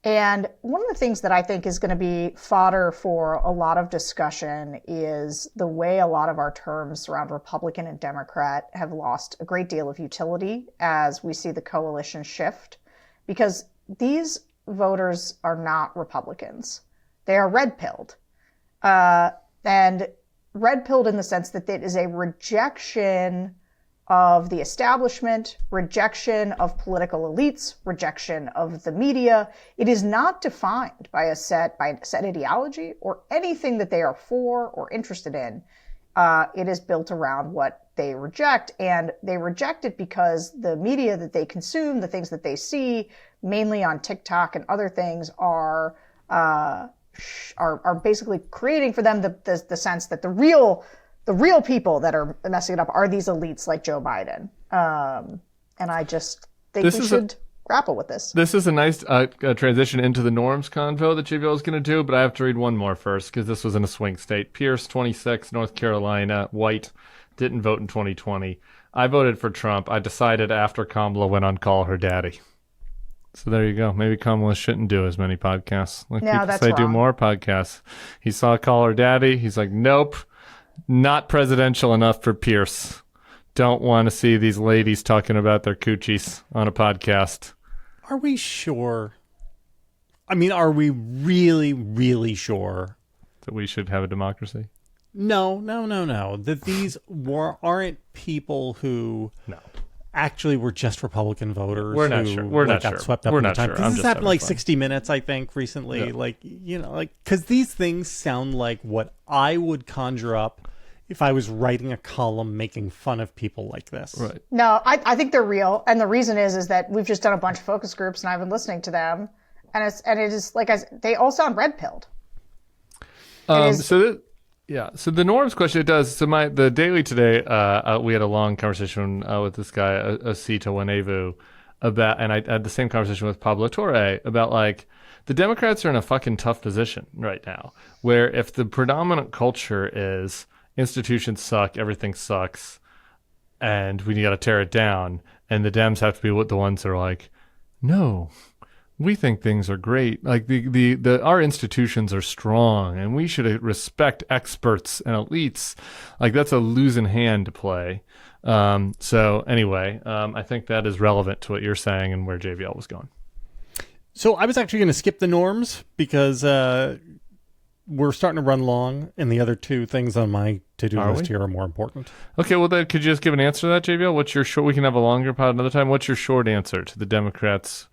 And one of the things that I think is going to be fodder for a lot of discussion is the way a lot of our terms around Republican and Democrat have lost a great deal of utility as we see the coalition shift, because these voters are not Republicans. They are red-pilled. And red-pilled in the sense that it is a rejection of the establishment, rejection of political elites, rejection of the media. It is not defined by a set ideology or anything that they are for or interested in. It is built around what they reject, and they reject it because the media that they consume, the things that they see, mainly on TikTok and other things, are basically creating for them the sense that the real people that are messing it up are these elites like Joe Biden. And I just think we should grapple with this. This is a nice transition into the norms convo that JVL is going to do, but I have to read one more first because this was in a swing state. Pierce, 26, North Carolina, white, didn't vote in 2020. I voted for Trump. I decided after Kamala went on Call Her Daddy. So there you go. Maybe Kamala shouldn't do as many podcasts. Like No, people that's say, wrong. do more podcasts. He saw Call Her Daddy. He's like, nope, not presidential enough for Pierce. Don't want to see these ladies talking about their coochies on a podcast. Are we sure? I mean, are we really, really sure That we should have a democracy? No. That these aren't people who actually were just Republican voters. We're not who, sure. We're not got sure. swept up We're in the not time. sure. This I'm has just happened having like fun. 60 Minutes, I think, recently. Yeah. Like, because these things sound like what I would conjure up if I was writing a column making fun of people like this. Right. No, I think they're real, and the reason is that we've just done a bunch of focus groups, and I've been listening to them, and it is like they all sound red-pilled. So the norms question, it does. So the daily today, we had a long conversation with this guy, Asita Wanevu, about, and I had the same conversation with Pablo Torre about like the Democrats are in a fucking tough position right now, where if the predominant culture is institutions suck, everything sucks, and we got to tear it down, and the Dems have to be the ones that are like, no, we think things are great. Like our institutions are strong, and we should respect experts and elites. Like that's a losing hand to play. So anyway, I think that is relevant to what you're saying and where JVL was going. So I was actually going to skip the norms because we're starting to run long, and the other two things on my to-do list here are more important. Okay, well then, could you just give an answer to that, JVL? What's your short? We can have a longer pod another time. What's your short answer to the Democrats?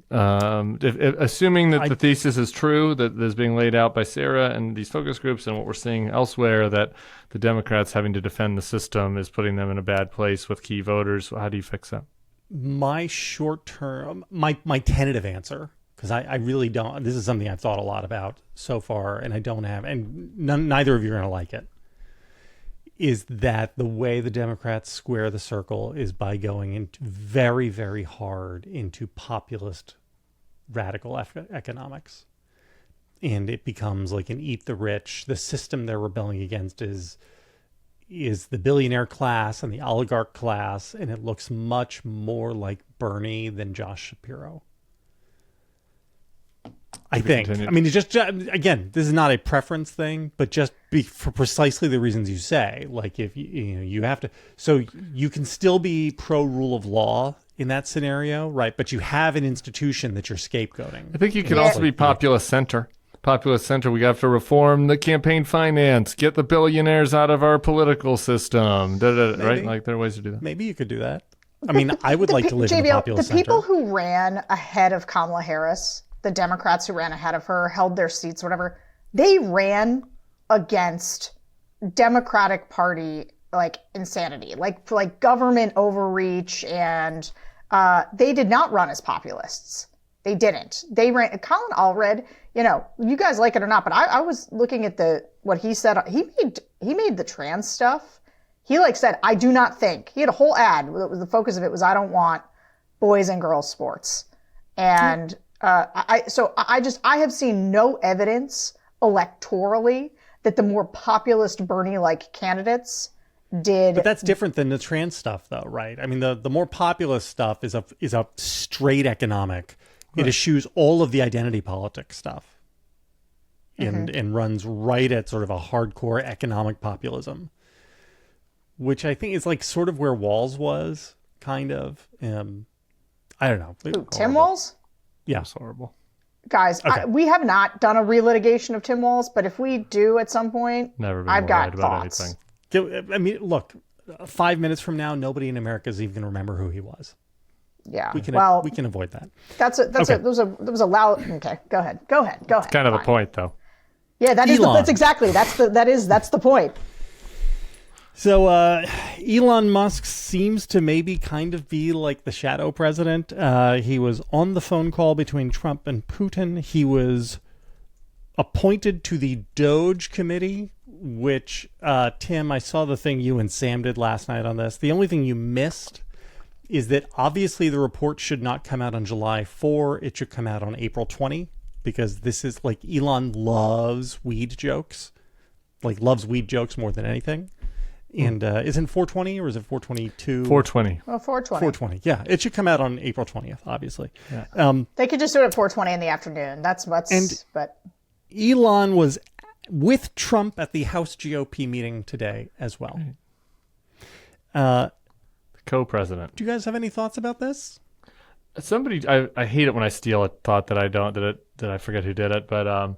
Assuming that the thesis is true that is being laid out by Sarah and these focus groups and what we're seeing elsewhere, that the Democrats having to defend the system is putting them in a bad place with key voters, how do you fix that? My short-term, my tentative answer, because I really don't, this is something I've thought a lot about so far, and I don't have, and neither of you are going to like it, is that the way the Democrats square the circle is by going into very, very hard into populist radical economics. And it becomes like an eat the rich. The system they're rebelling against is the billionaire class and the oligarch class, and it looks much more like Bernie than Josh Shapiro. I think. Continued. I mean, it's just again, this is not a preference thing, but just for precisely the reasons you say. Like, if you have to, so you can still be pro rule of law in that scenario, right? But you have an institution that you're scapegoating. I think you can also be populist center. Populist center, we have to reform the campaign finance, get the billionaires out of our political system, right? Like, there are ways to do that. Maybe you could do that. I mean, I would like to live in a JVL, populist the people center. who ran ahead of Kamala Harris, the Democrats who ran ahead of her, held their seats, whatever, they ran against Democratic Party like insanity, like government overreach, and they did not run as populists. They didn't. They ran. Colin Alred, you guys like it or not, but I was looking at what he said. He made the trans stuff. He like said, I do not think. He had a whole ad. The focus of it was, I don't want boys and girls sports. And I have seen no evidence electorally that the more populist Bernie-like candidates did. But that's different than the trans stuff, though, right? I mean, the more populist stuff is a straight economic. Right. It eschews all of the identity politics stuff, and runs right at sort of a hardcore economic populism, which I think is like sort of where Walz was, kind of. I don't know. Ooh, Tim Walz? Yeah, it's horrible. Guys, okay. We have not done a relitigation of Tim Walz, but if we do at some point, I've got thoughts. Anything. I mean, look, 5 minutes from now, nobody in America is even going to remember who he was. Yeah, we can avoid that. There was a loud. Okay, go ahead. It's kind of the point, though. Yeah, that's exactly that's the point. So Elon Musk seems to maybe kind of be like the shadow president. He was on the phone call between Trump and Putin. He was appointed to the Doge Committee, which, Tim, I saw the thing you and Sam did last night on this. The only thing you missed is that obviously the report should not come out on July 4. It should come out on April 20, because this is like Elon loves weed jokes, loves weed jokes more than anything. And isn't 420 or is it 422? 420. Well, 420. 420. Yeah, it should come out on April 20th, obviously. Yeah. They could just do it at 420 in the afternoon. But Elon was with Trump at the House GOP meeting today as well. Co-president. Do you guys have any thoughts about this? Somebody, I hate it when I steal a thought that I forget who did it, but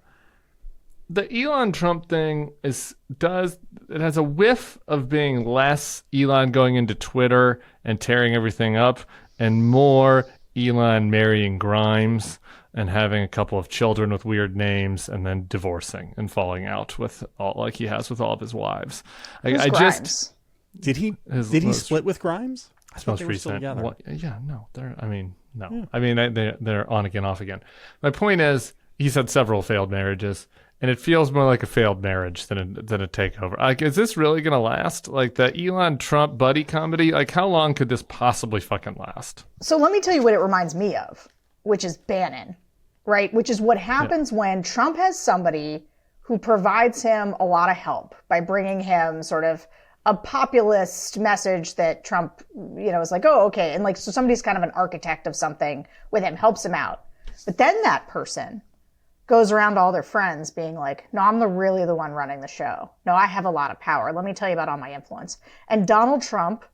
the Elon Trump thing has a whiff of being less Elon going into Twitter and tearing everything up, and more Elon marrying Grimes and having a couple of children with weird names, and then divorcing and falling out with all, like he has with all of his wives. Grimes? Did he split with Grimes? I thought they were still together. No. No. Yeah. I mean, they're on again, off again. My point is, he's had several failed marriages, and it feels more like a failed marriage than a takeover. Like, is this really going to last? Like, the Elon Trump buddy comedy, like, how long could this possibly fucking last? So let me tell you what it reminds me of, which is Bannon, right? Which is what happens when Trump has somebody who provides him a lot of help by bringing him sort of a populist message that Trump, is like, oh, okay. And so somebody's kind of an architect of something with him, helps him out. But then that person goes around to all their friends being like, no, I'm really the one running the show. No, I have a lot of power. Let me tell you about all my influence. And Donald Trump,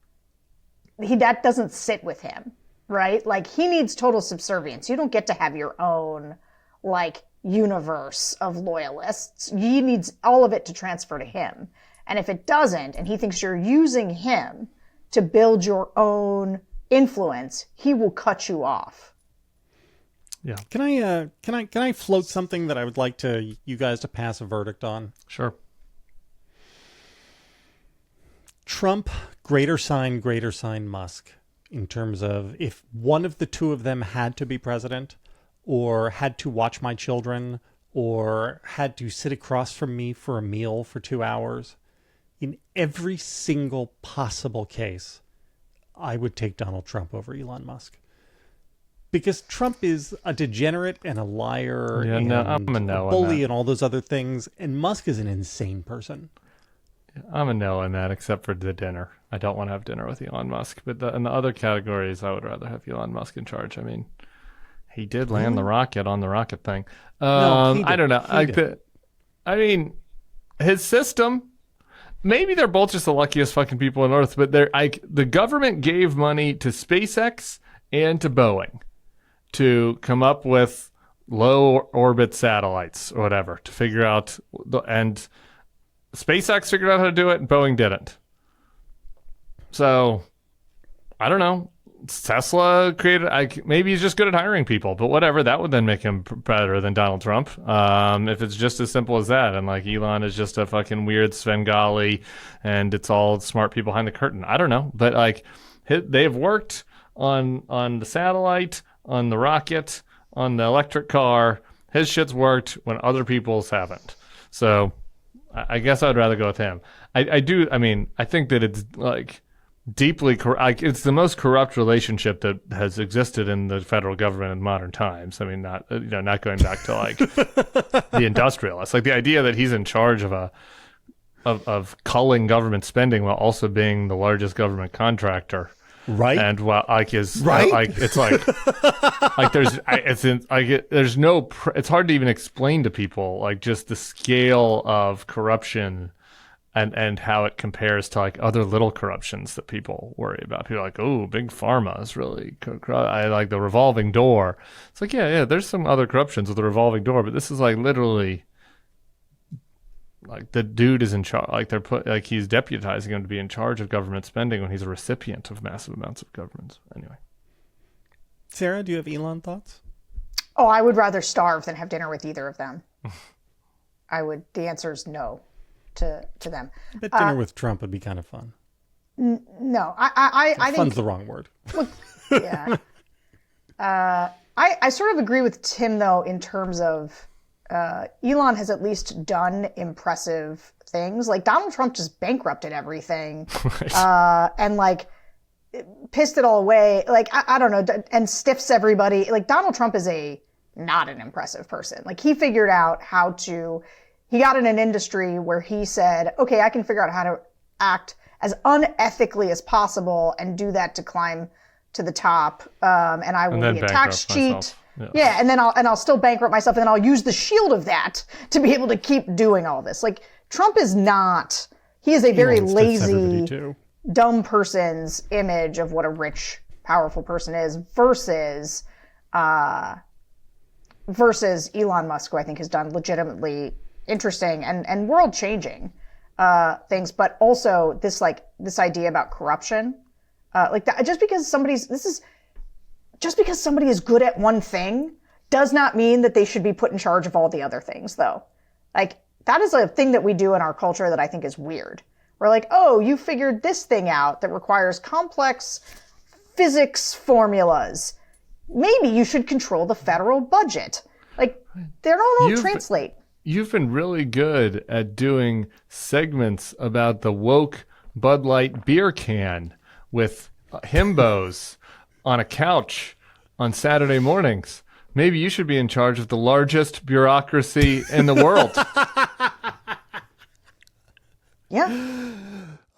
that doesn't sit with him, right? Like, he needs total subservience. You don't get to have your own, universe of loyalists. He needs all of it to transfer to him. And if it doesn't, and he thinks you're using him to build your own influence, he will cut you off. Yeah. Can I float something that I would like you guys to pass a verdict on? Sure. Trump, greater sign Musk, in terms of if one of the two of them had to be president, or had to watch my children, or had to sit across from me for a meal for 2 hours, in every single possible case, I would take Donald Trump over Elon Musk. Because Trump is a degenerate and a liar and I'm a no a bully and all those other things. And Musk is an insane person. I'm a no on that, except for the dinner. I don't want to have dinner with Elon Musk. But in the other categories, I would rather have Elon Musk in charge. I mean, he did land the rocket on the rocket thing. No, I don't know. I mean, his system... Maybe they're both just the luckiest fucking people on earth, but the government gave money to SpaceX and to Boeing to come up with low orbit satellites or whatever to figure out, and SpaceX figured out how to do it and Boeing didn't. So, I don't know. Tesla created, maybe he's just good at hiring people, but whatever, that would then make him better than Donald Trump. If it's just as simple as that, and Elon is just a fucking weird Svengali and it's all smart people behind the curtain. I don't know, but they've worked on the satellite, on the rocket, on the electric car. His shit's worked when other people's haven't. So I guess I'd rather go with him. I do. I mean, I think that it's like deeply it's the most corrupt relationship that has existed in the federal government in modern times. I mean, not going back to like the industrialists. Like the idea that he's in charge of culling government spending while also being the largest government contractor. Right. And like is right. Like it's like it's hard to even explain to people like just the scale of corruption and how it compares to like other little corruptions that people worry about. People are like, oh, big pharma is really I like the revolving door. It's like, yeah, there's some other corruptions with the revolving door, but this is like literally like the dude is in charge. Like he's deputizing him to be in charge of government spending when he's a recipient of massive amounts of government. Anyway, Sarah, do you have Elon thoughts? Oh, I would rather starve than have dinner with either of them. The answer is no to them. But dinner with Trump would be kind of fun. No, I think fun's the wrong word. Well, yeah. I sort of agree with Tim though in terms of Elon has at least done impressive things. Like Donald Trump just bankrupted everything, right. And like pissed it all away. Like I don't know, and stiffs everybody. Like Donald Trump is not an impressive person. Like he figured out how to. He got in an industry where he said, "Okay, I can figure out how to act as unethically as possible and do that to climb to the top. And I will be a tax cheat." Yeah, and then I'll still bankrupt myself, and then I'll use the shield of that to be able to keep doing all this. Like Trump is not. He is a very lazy, dumb person's image of what a rich, powerful person is versus Elon Musk, who I think has done legitimately interesting and world changing things, but also this idea about corruption, like that. Just because somebody is good at one thing does not mean that they should be put in charge of all the other things, though. Like, that is a thing that we do in our culture that I think is weird. We're like, oh, you figured this thing out that requires complex physics formulas. Maybe you should control the federal budget. Like, they don't all translate. You've been really good at doing segments about the woke Bud Light beer can with himbos on a couch on Saturday mornings. Maybe you should be in charge of the largest bureaucracy in the world. Yeah.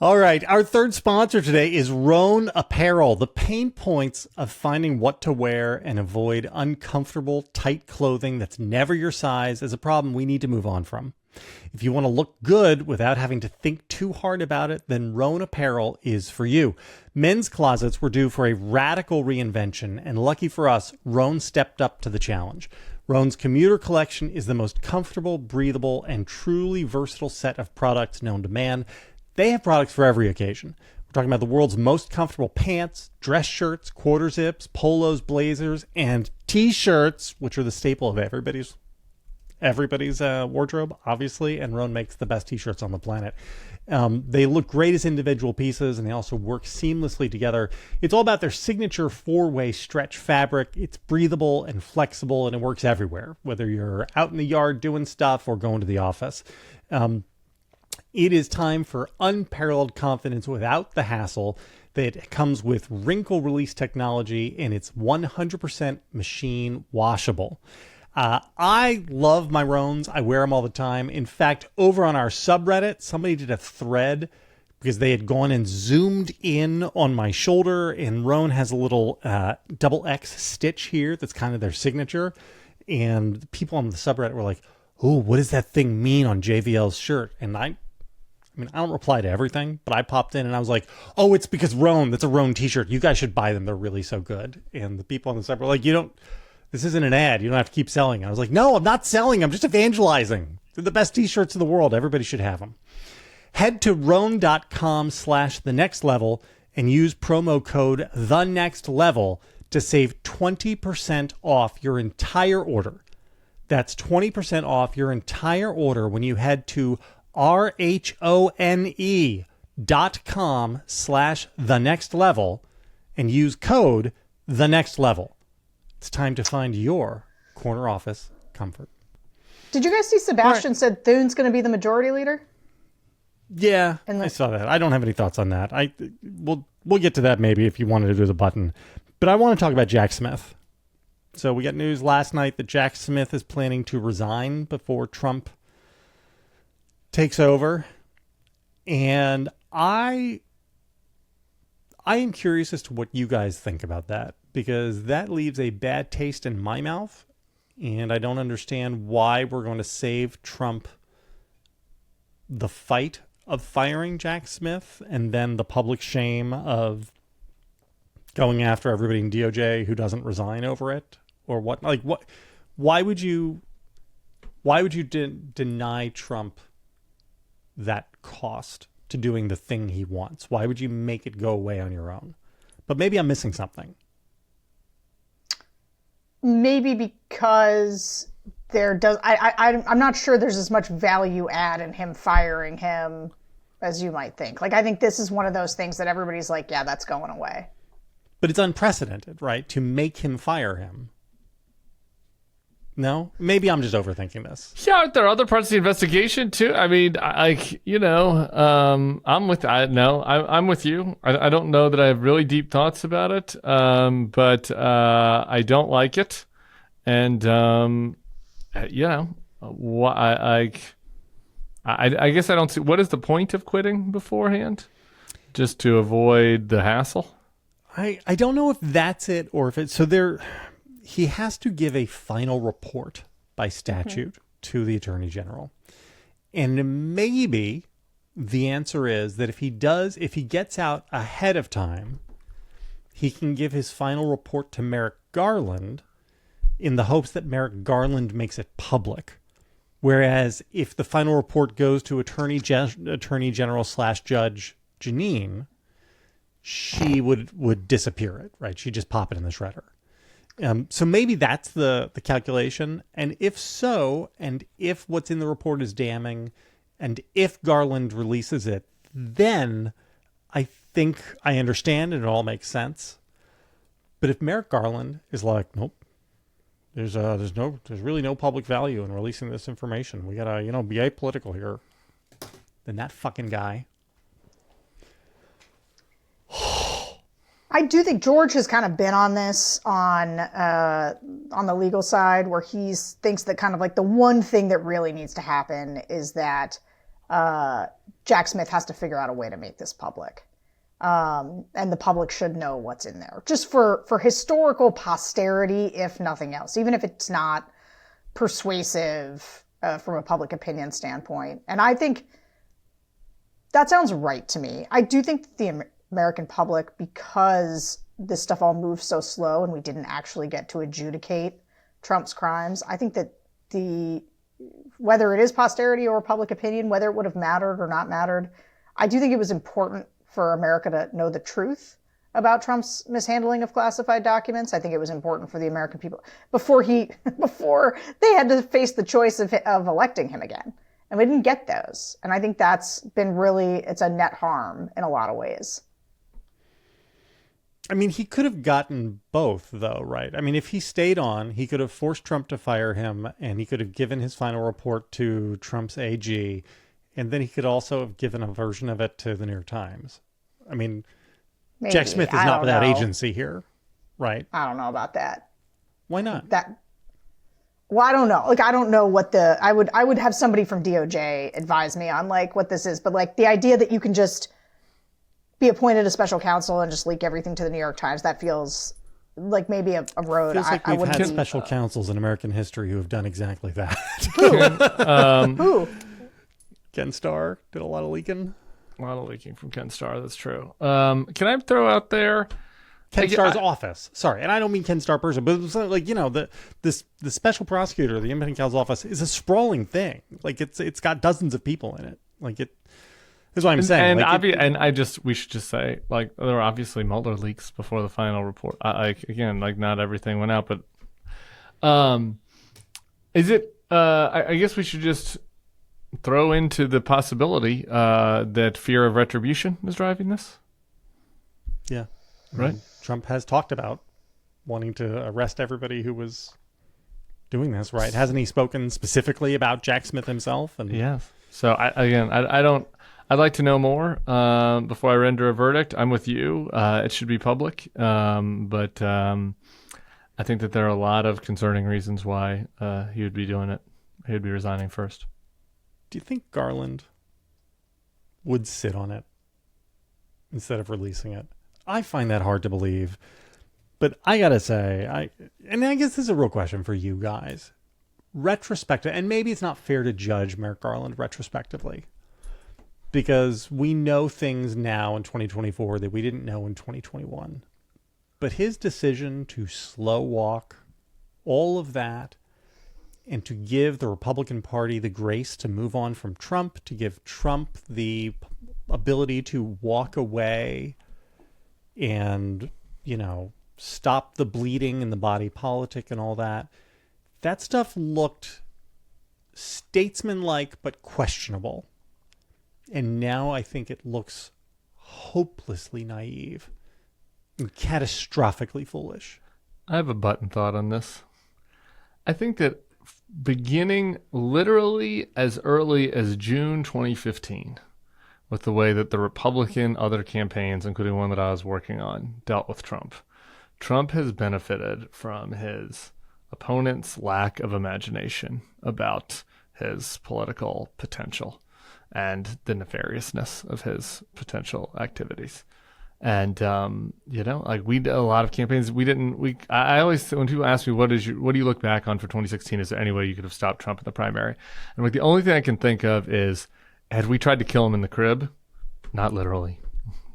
All right. Our third sponsor today is Rhone Apparel. The pain points of finding what to wear and avoid uncomfortable, tight clothing that's never your size is a problem we need to move on from. If you want to look good without having to think too hard about it, then Rhone Apparel is for you. Men's closets were due for a radical reinvention, and lucky for us, Rhone stepped up to the challenge. Rhone's commuter collection is the most comfortable, breathable, and truly versatile set of products known to man. They have products for every occasion. We're talking about the world's most comfortable pants, dress shirts, quarter zips, polos, blazers, and t-shirts, which are the staple of everybody's wardrobe, obviously, and Rhone makes the best t-shirts on the planet. They look great as individual pieces, and they also work seamlessly together. It's all about their signature 4-way stretch fabric. It's breathable and flexible, and it works everywhere, whether you're out in the yard doing stuff or going to the office. It is time for unparalleled confidence without the hassle that comes with wrinkle release technology, and it's 100% machine washable. I love my Rhones. I wear them all the time. In fact, over on our subreddit, somebody did a thread because they had gone and zoomed in on my shoulder, and Rhone has a little double X stitch here that's kind of their signature. And people on the subreddit were like, oh, what does that thing mean on JVL's shirt? And I don't reply to everything, but I popped in and I was like, oh, it's because Rhone, that's a Rhone t-shirt. You guys should buy them. They're really so good. And the people on the site were like, this isn't an ad. You don't have to keep selling. I was like, no, I'm not selling. I'm just evangelizing. They're the best t-shirts in the world. Everybody should have them. Head to Rhone.com/thenextlevel and use promo code THENEXTLEVEL to save 20% off your entire order. That's 20% off your entire order when you head to RHONE.com/thenextlevel and use code THENEXTLEVEL. It's time to find your corner office comfort. Did you guys see Sebastian said Thune's going to be the majority leader? Yeah, I saw that. I don't have any thoughts on that. We'll get to that maybe if you wanted to do the button. But I want to talk about Jack Smith. So we got news last night that Jack Smith is planning to resign before Trump takes over. And I am curious as to what you guys think about that, because that leaves a bad taste in my mouth. And I don't understand why we're going to save Trump the fight of firing Jack Smith and then the public shame of going after everybody in DOJ who doesn't resign over it, or what? Like, what? Why would you deny Trump that cost to doing the thing he wants? Why would you make it go away on your own? But maybe I'm missing something. Maybe because I'm not sure there's as much value add in him firing him as you might think. Like, I think this is one of those things that everybody's like, yeah, that's going away. But it's unprecedented, right? To make him fire him. No? Maybe I'm just overthinking this. Yeah, aren't there other parts of the investigation too? I mean, I'm with you. I don't know that I have really deep thoughts about it, but I don't like it. And, I guess I don't see, what is the point of quitting beforehand? Just to avoid the hassle? I don't know if that's it, or if it's, he has to give a final report by statute to the Attorney General. And maybe the answer is that if he gets out ahead of time, he can give his final report to Merrick Garland in the hopes that Merrick Garland makes it public. Whereas if the final report goes to Attorney General / Judge Janine, she would disappear it, right? She'd just pop it in the shredder. So maybe that's the calculation. And if so, and if what's in the report is damning, and if Garland releases it, then I think I understand and it all makes sense. But if Merrick Garland is like, nope, there's really no public value in releasing this information, we gotta, be apolitical here, then that fucking guy. I do think George has kind of been on this on the legal side, where he thinks that kind of like the one thing that really needs to happen is that Jack Smith has to figure out a way to make this public. And the public should know what's in there, just for historical posterity, if nothing else, even if it's not persuasive from a public opinion standpoint. And I think that sounds right to me. I do think that the American public, because this stuff all moves so slow and we didn't actually get to adjudicate Trump's crimes, I think that whether it is posterity or public opinion, whether it would have mattered or not mattered, I do think it was important for America to know the truth about Trump's mishandling of classified documents. I think it was important for the American people before they had to face the choice of electing him again. And we didn't get those. And I think that's been it's a net harm in a lot of ways. I mean, he could have gotten both, though, right? I mean, if he stayed on, he could have forced Trump to fire him, and he could have given his final report to Trump's AG, and then he could also have given a version of it to the New York Times. I mean, maybe. Jack Smith is not without agency here, right? I don't know about that. Why not? Well, I don't know. Like, I don't know what I would have somebody from DOJ advise me on like what this is, but like the idea that you can just be appointed a special counsel and just leak everything to the New York Times, that feels like maybe a road. Feels like we've had special counsels in American history who have done exactly that. Who? Ken Starr did a lot of leaking. A lot of leaking from Ken Starr. That's true. Can I throw out there Ken Starr's office? Sorry, and I don't mean Ken Starr person, but it's like, the special prosecutor, the independent counsel's office, is a sprawling thing. Like it's got dozens of people in it. Like it. That's what I'm saying. We should just say, like, there were obviously Mueller leaks before the final report. Not everything went out, but is it? I guess we should just throw into the possibility that fear of retribution is driving this. Yeah, right. Trump has talked about wanting to arrest everybody who was doing this, right? Hasn't he spoken specifically about Jack Smith himself? And Yes. So I don't. I'd like to know more before I render a verdict. I'm with you. It should be public, but I think that there are a lot of concerning reasons why he would be doing it. He would be resigning first. do you think Garland would sit on it instead of releasing it? I find that hard to believe. But I gotta say, I guess this is a real question for you guys. Retrospective, and maybe it's not fair to judge Merrick Garland retrospectively, because we know things now in 2024 that we didn't know in 2021. But his decision to slow walk all of that and to give the Republican Party the grace to move on from Trump, to give Trump the ability to walk away and, stop the bleeding and the body politic and all that, that stuff looked statesmanlike but questionable. And now I think it looks hopelessly naive and catastrophically foolish. I have a button thought on this. I think that beginning literally as early as June 2015, with the way that the Republican other campaigns, including one that I was working on, dealt with Trump, Trump has benefited from his opponent's lack of imagination about his political potential and the nefariousness of his potential activities. And, we did a lot of campaigns. I always, when people ask me, what do you look back on for 2016? Is there any way you could have stopped Trump in the primary? And the only thing I can think of is, had we tried to kill him in the crib? Not literally,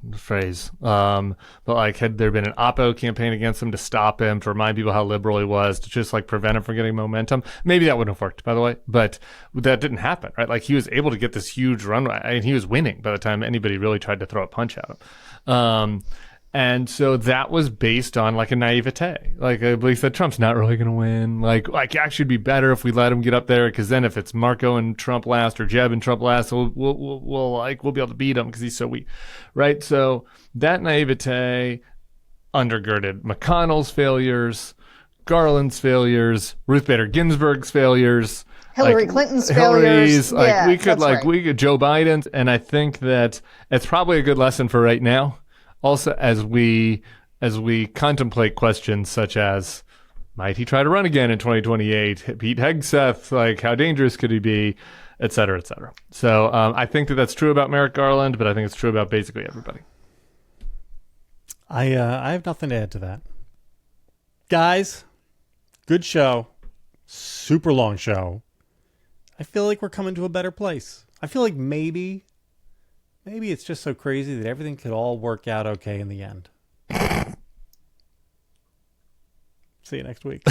the phrase. But had there been an Oppo campaign against him to stop him, to remind people how liberal he was, to just prevent him from getting momentum, maybe that wouldn't have worked, by the way. But that didn't happen, right? He was able to get this huge runway, and he was winning by the time anybody really tried to throw a punch at him. And so that was based on a naivete, a belief that Trump's not really going to win. Actually it'd be better if we let him get up there, because then if it's Marco and Trump last or Jeb and Trump last, we'll be able to beat him because he's so weak, right? So that naivete undergirded McConnell's failures, Garland's failures, Ruth Bader Ginsburg's failures, Hillary Clinton's failures. We could Joe Biden, and I think that it's probably a good lesson for right now. Also, as we contemplate questions such as, might he try to run again in 2028? Pete Hegseth, how dangerous could he be, et cetera, et cetera. So I think that that's true about Merrick Garland, but I think it's true about basically everybody. I have nothing to add to that. Guys, good show. Super long show. I feel like we're coming to a better place. I feel like maybe it's just so crazy that everything could all work out okay in the end. See you next week.